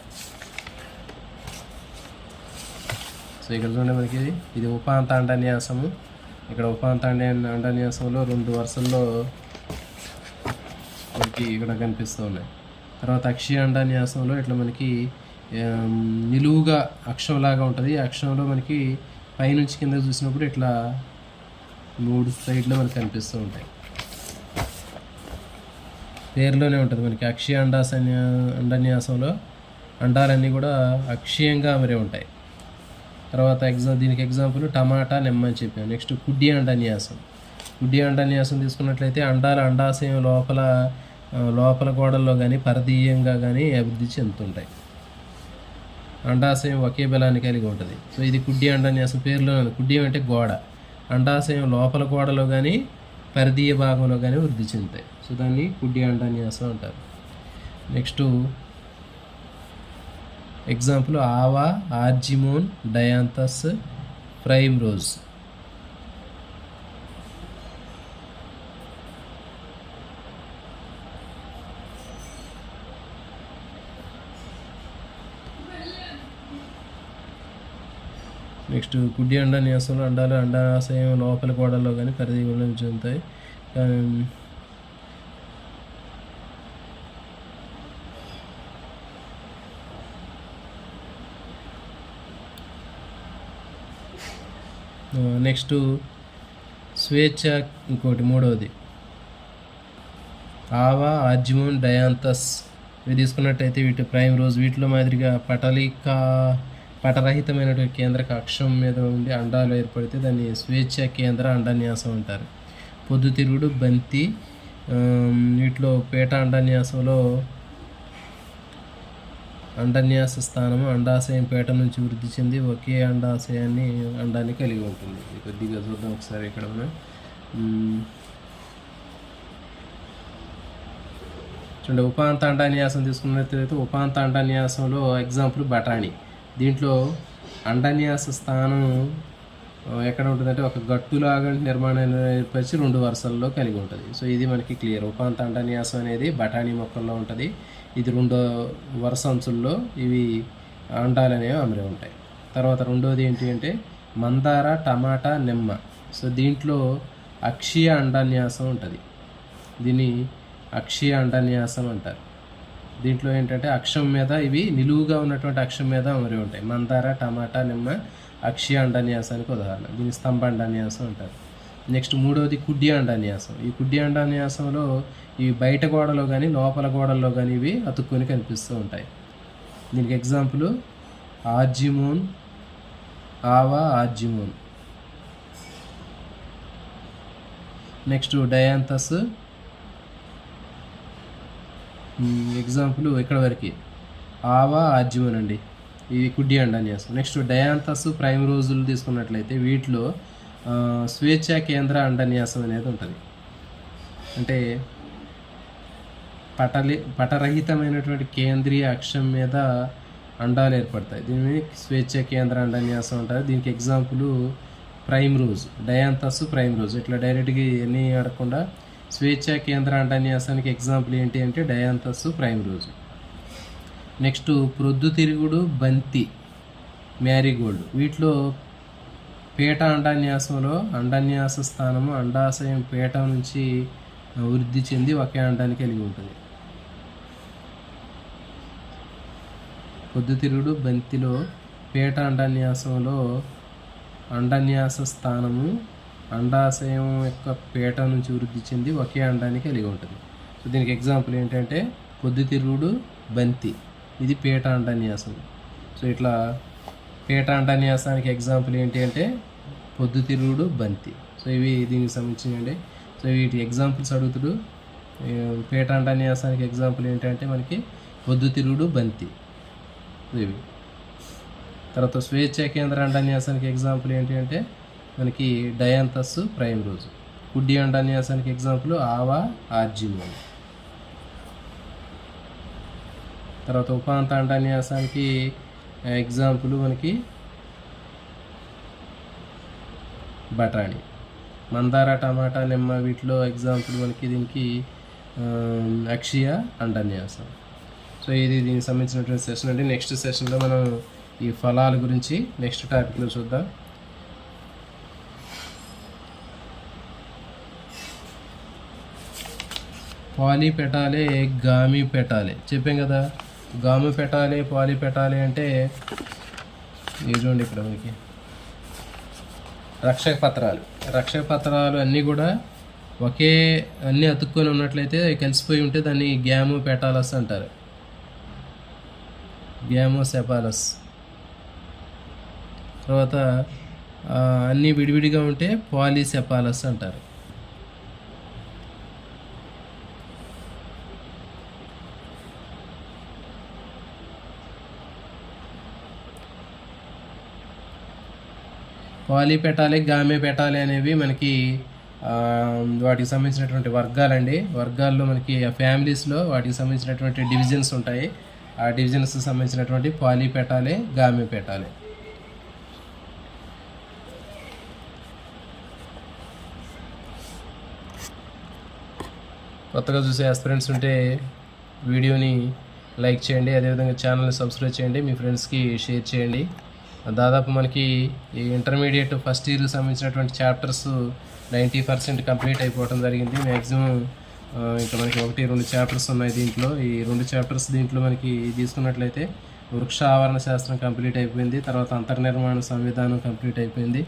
సో ఇక్కడ చూడండి మనకి ఇది ఉపాంత అండన్యాసము. ఇక్కడ ఉపాంత అండన్యాసంలో 2 వరుసల్లో మనకి ఇక్కడ కనిపిస్తూ ఉన్నాయి. తర్వాత అక్షీయ అండన్యాసంలో ఇట్లా మనకి నిలువుగా అక్షంలాగా ఉంటుంది. ఈ అక్షంలో మనకి పైనుంచి కింద చూసినప్పుడు ఇట్లా 3 సైడ్లో మనకి కనిపిస్తూ ఉంటాయి. పేరులోనే ఉంటుంది మనకి అక్షీయ అండన్యాసంలో అండాలన్నీ కూడా అక్షీయంగా అమరే ఉంటాయి. తర్వాత దీనికి ఎగ్జాంపుల్ టమాటా, నిమ్మ అని చెప్పాను. నెక్స్ట్ కుడ్య అండన్యాసం. గుడ్డి అండాన్యాసం తీసుకున్నట్లయితే అండాలు అండాశయం లోపల గోడల్లో కానీ పరదీయంగా కానీ అభివృద్ధి చెందుతుంటాయి. అండాశయం ఒకే బలాన్ని కలిగి ఉంటుంది. సో ఇది కుడ్డి అండాన్యాసం పేరులో ఉంది. కుడ్డి అంటే గోడ. అండాశయం లోపల గోడలో కానీ పరిధీయ భాగంలో కానీ వృద్ధి చెందుతాయి. సో దాన్ని కుడ్డి అండాన్యాసం అంటారు. నెక్స్ట్ ఎగ్జాంపుల్ ఆవా, argemone, dianthus, primrose. Next గుడ్డి అండాన్యాసంలో అండాలు అండాశయం లోపల గోడల్లో కానీ పరిధిలో చెందుతాయి. నెక్స్ట్ స్వేచ్ఛ ఇంకోటి మూడవది ఆవా, ఆర్జిమోన్, డయాంతస్ ఇవి తీసుకున్నట్టయితే వీటి ప్రైమ్ రోజ్. వీటిలో మాదిరిగా పటరహితమైనటువంటి కేంద్రక అక్షం మీద ఉండి అండాలు ఏర్పడితే దాన్ని స్వేచ్ఛ కేంద్ర అండాన్యాసం అంటారు. పొద్దుతిరుగుడు, బంతి వీటిలో పేట అండాన్యాసంలో అండాన్యాస స్థానము అండాశయం పేట నుంచి వృద్ధి చెంది ఒకే అండాన్ని కలిగి ఉంటుంది. కొద్దిగా చూద్దాం ఒకసారి ఇక్కడ మనం. చూడండి, ఉపాంత అండాన్యాసం తీసుకున్నట్లయితే ఉపాంత అండాన్యాసంలో ఎగ్జాంపుల్ బఠానీ. దీంట్లో అండాన్యాస స్థానం ఎక్కడ ఉంటుందంటే ఒక గట్టులాగా నిర్మాణాన్ని ఏర్పరిచి 2 వరుసల్లో కలిగి ఉంటుంది. సో ఇది మనకి క్లియర్. ఉపాంత అండాన్యాసం అనేది బఠానీ మొక్కల్లో ఉంటుంది. ఇది 2వ వరుస అంచుల్లో ఇవి అండాలు అనేవి అమరి ఉంటాయి. తర్వాత రెండోది ఏంటి అంటే మందార, టమాటా, నిమ్మ. సో దీంట్లో అక్షీయ అండాన్యాసం ఉంటుంది. దీన్ని అక్షీయ అండాన్యాసం అంటారు. దీంట్లో ఏంటంటే అక్షం మీద ఇవి నిలువుగా ఉన్నటువంటి అక్షం మీద అమరి ఉంటాయి. మందార, టమాటా, నిమ్మ అక్షీయ అండాన్యాసానికి ఉదాహరణ. దీన్ని స్తంభ అండాన్యాసం అంటారు. నెక్స్ట్ మూడవది కుడ్డి అండాన్యాసం. ఈ కుడ్డి అండాన్యాసంలో ఇవి బయట గోడలో కానీ లోపల గోడల్లో కానీ ఇవి అతుక్కొని కనిపిస్తూ ఉంటాయి. దీనికి ఎగ్జాంపుల్ ఆర్జిమోన్, ఆవా, ఆర్జిమోన్. Next dianthus. ఎగ్జాంపుల్ ఇక్కడ వరకు ఆవా, ఆర్జిమోన్ అండి. ఇవి కుడ్డి అండాన్యాసం. నెక్స్ట్ డయాంతస్, ప్రైమ్ రోజులు తీసుకున్నట్లయితే వీటిలో స్వేచ్ఛ కేంద్ర అండాన్యాసం అనేది ఉంటుంది. అంటే పటరహితమైనటువంటి కేంద్రీయ అక్షం మీద అండాలు ఏర్పడతాయి. దీన్ని స్వేచ్ఛ కేంద్ర అండాన్యాసం అంటారు. దీనికి example prime rose, dianthus, prime rose. ఇట్లా డైరెక్ట్గా ఎన్ని అడగకుండా స్వేచ్ఛ కేంద్ర అండాన్యాసానికి ఎగ్జాంపుల్ ఏంటి అంటే డయాంతస్, ప్రైమ్ రోజ్. నెక్స్ట్ ప్రొద్దుతిరుగుడు, బంతి, మ్యారీగోల్డ్. వీటిలో పేట అండాన్యాసంలో అండాన్యాస స్థానము అండాశయం పేట నుంచి వృద్ధి చెంది ఒకే అండాన్ని కలిగి ఉంటుంది. పొద్దుతిరుగుడు, బంతిలో పేట అండాన్యాసంలో అండాన్యాస స్థానము అండాశయం యొక్క పేట నుంచి వృద్ధి చెంది ఒకే అండాన్ని కలిగి ఉంటుంది. సో దీనికి ఎగ్జాంపుల్ ఏంటంటే పొద్దుతిరుగుడు, బంతి. ఇది పేట అండాన్యాసం. సో ఇట్లా పేట అండాన్యాసానికి ఎగ్జాంపుల్ ఏంటి అంటే పొద్దుతిరుగుడు, బంతి. సో ఇవి దీనికి సంబంధించినవి. సో వీటి ఎగ్జాంపుల్స్ అడుగుతుడు. పేట అండాన్యాసానికి ఎగ్జాంపుల్ ఏంటంటే మనకి పొద్దుతిరుగుడు, బంతి ఇవి. తర్వాత స్వేచ్ఛ కేంద్ర అండాన్యాసానికి ఎగ్జాంపుల్ ఏంటి అంటే మనకి డయాంతస్, ప్రైమ్ రోజ్. కుడ్డి అండాన్యాసానికి ఎగ్జాంపుల్ ఆవా, ఆర్జిమోన్. తర్వాత ఉపాంత అండాన్యాసానికి ఎగ్జాంపుల్ మనకి బఠానీ. మందార, టమాటా, నిమ్మ వీటిలో ఎగ్జాంపుల్ మనకి దీనికి అక్షీయ అండాన్యాసం. సో ఇది దీనికి సంబంధించినటువంటి సెషన్ అండి. నెక్స్ట్ సెషన్లో మనం ఈ ఫలాల గురించి నెక్స్ట్ టాపిక్లో చూద్దాం. పాలి పెటాలే, గామి పెటాలే చెప్పాం కదా. గామి పెటాలే, పాలి పెటాలే అంటే చూడండి ఇక్కడ మనకి రక్షక పత్రాలు అన్నీ కూడా అన్నీ అతుక్కొని ఉన్నట్లయితే కలిసిపోయి ఉంటే దాన్ని గ్యామో పెటాలస్ అంటారు. గ్యామోసెపాలస్. తర్వాత అన్నీ విడివిడిగా ఉంటే పాలీసెపాలస్ అంటారు. పాలి పెటాలి, గామె పెటాలి అనేవి మనకి వాటికి సంబంధించినటువంటి వర్గాలండి. వర్గాల్లో మనకి ఫ్యామిలీస్లో వాటికి సంబంధించినటువంటి డివిజన్స్ ఉంటాయి. ఆ డివిజన్స్ సంబంధించినటువంటి పాలి పెటాలి, గామె పెటాలి. కొత్తగా చూసే ఆస్పిరెంట్స్ ఉంటే వీడియోని లైక్ చేయండి, అదేవిధంగా ఛానల్ని సబ్స్క్రైబ్ చేయండి, మీ ఫ్రెండ్స్కి షేర్ చేయండి. దాదాపు మనకి ఈ ఇంటర్మీడియట్ ఫస్ట్ ఇయర్కి సంబంధించినటువంటి చాప్టర్స్ 90% కంప్లీట్ అయిపోవడం జరిగింది. మ్యాక్సిమం ఇంకా మనకి 1-2 చాప్టర్స్ ఉన్నాయి దీంట్లో. ఈ 2 చాప్టర్స్ దీంట్లో మనకి తీసుకున్నట్లయితే వృక్ష ఆవరణ శాస్త్రం కంప్లీట్ అయిపోయింది, తర్వాత అంతర్నిర్మాణ సంవిధానం కంప్లీట్ అయిపోయింది,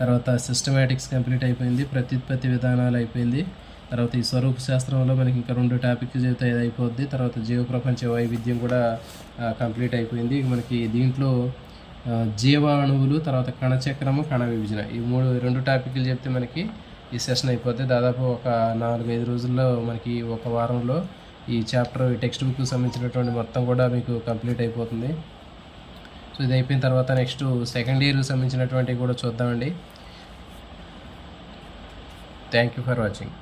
తర్వాత సిస్టమాటిక్స్ కంప్లీట్ అయిపోయింది, ప్రత్యుత్పత్తి విధానాలు అయిపోయింది, తర్వాత ఈ స్వరూప శాస్త్రంలో మనకి ఇంకా 2 టాపిక్స్ చెబితే ఇది అయిపోద్ది, తర్వాత జీవ ప్రపంచ వైవిధ్యం కూడా కంప్లీట్ అయిపోయింది. మనకి దీంట్లో జీవాణువులు, తర్వాత కణచక్రము, కణ విభజన, ఈ 2 టాపిక్లు చెప్తే మనకి ఈ సెషన్ అయిపోద్ది. దాదాపు ఒక 4-5 రోజుల్లో మనకి ఒక వారంలో ఈ చాప్టర్, ఈ టెక్స్ట్ బుక్కి సంబంధించినటువంటి మొత్తం కూడా మీకు కంప్లీట్ అయిపోతుంది. సో ఇది అయిపోయిన తర్వాత నెక్స్ట్ సెకండ్ ఇయర్కి సంబంధించినటువంటివి కూడా చూద్దామండి. Thank you for watching.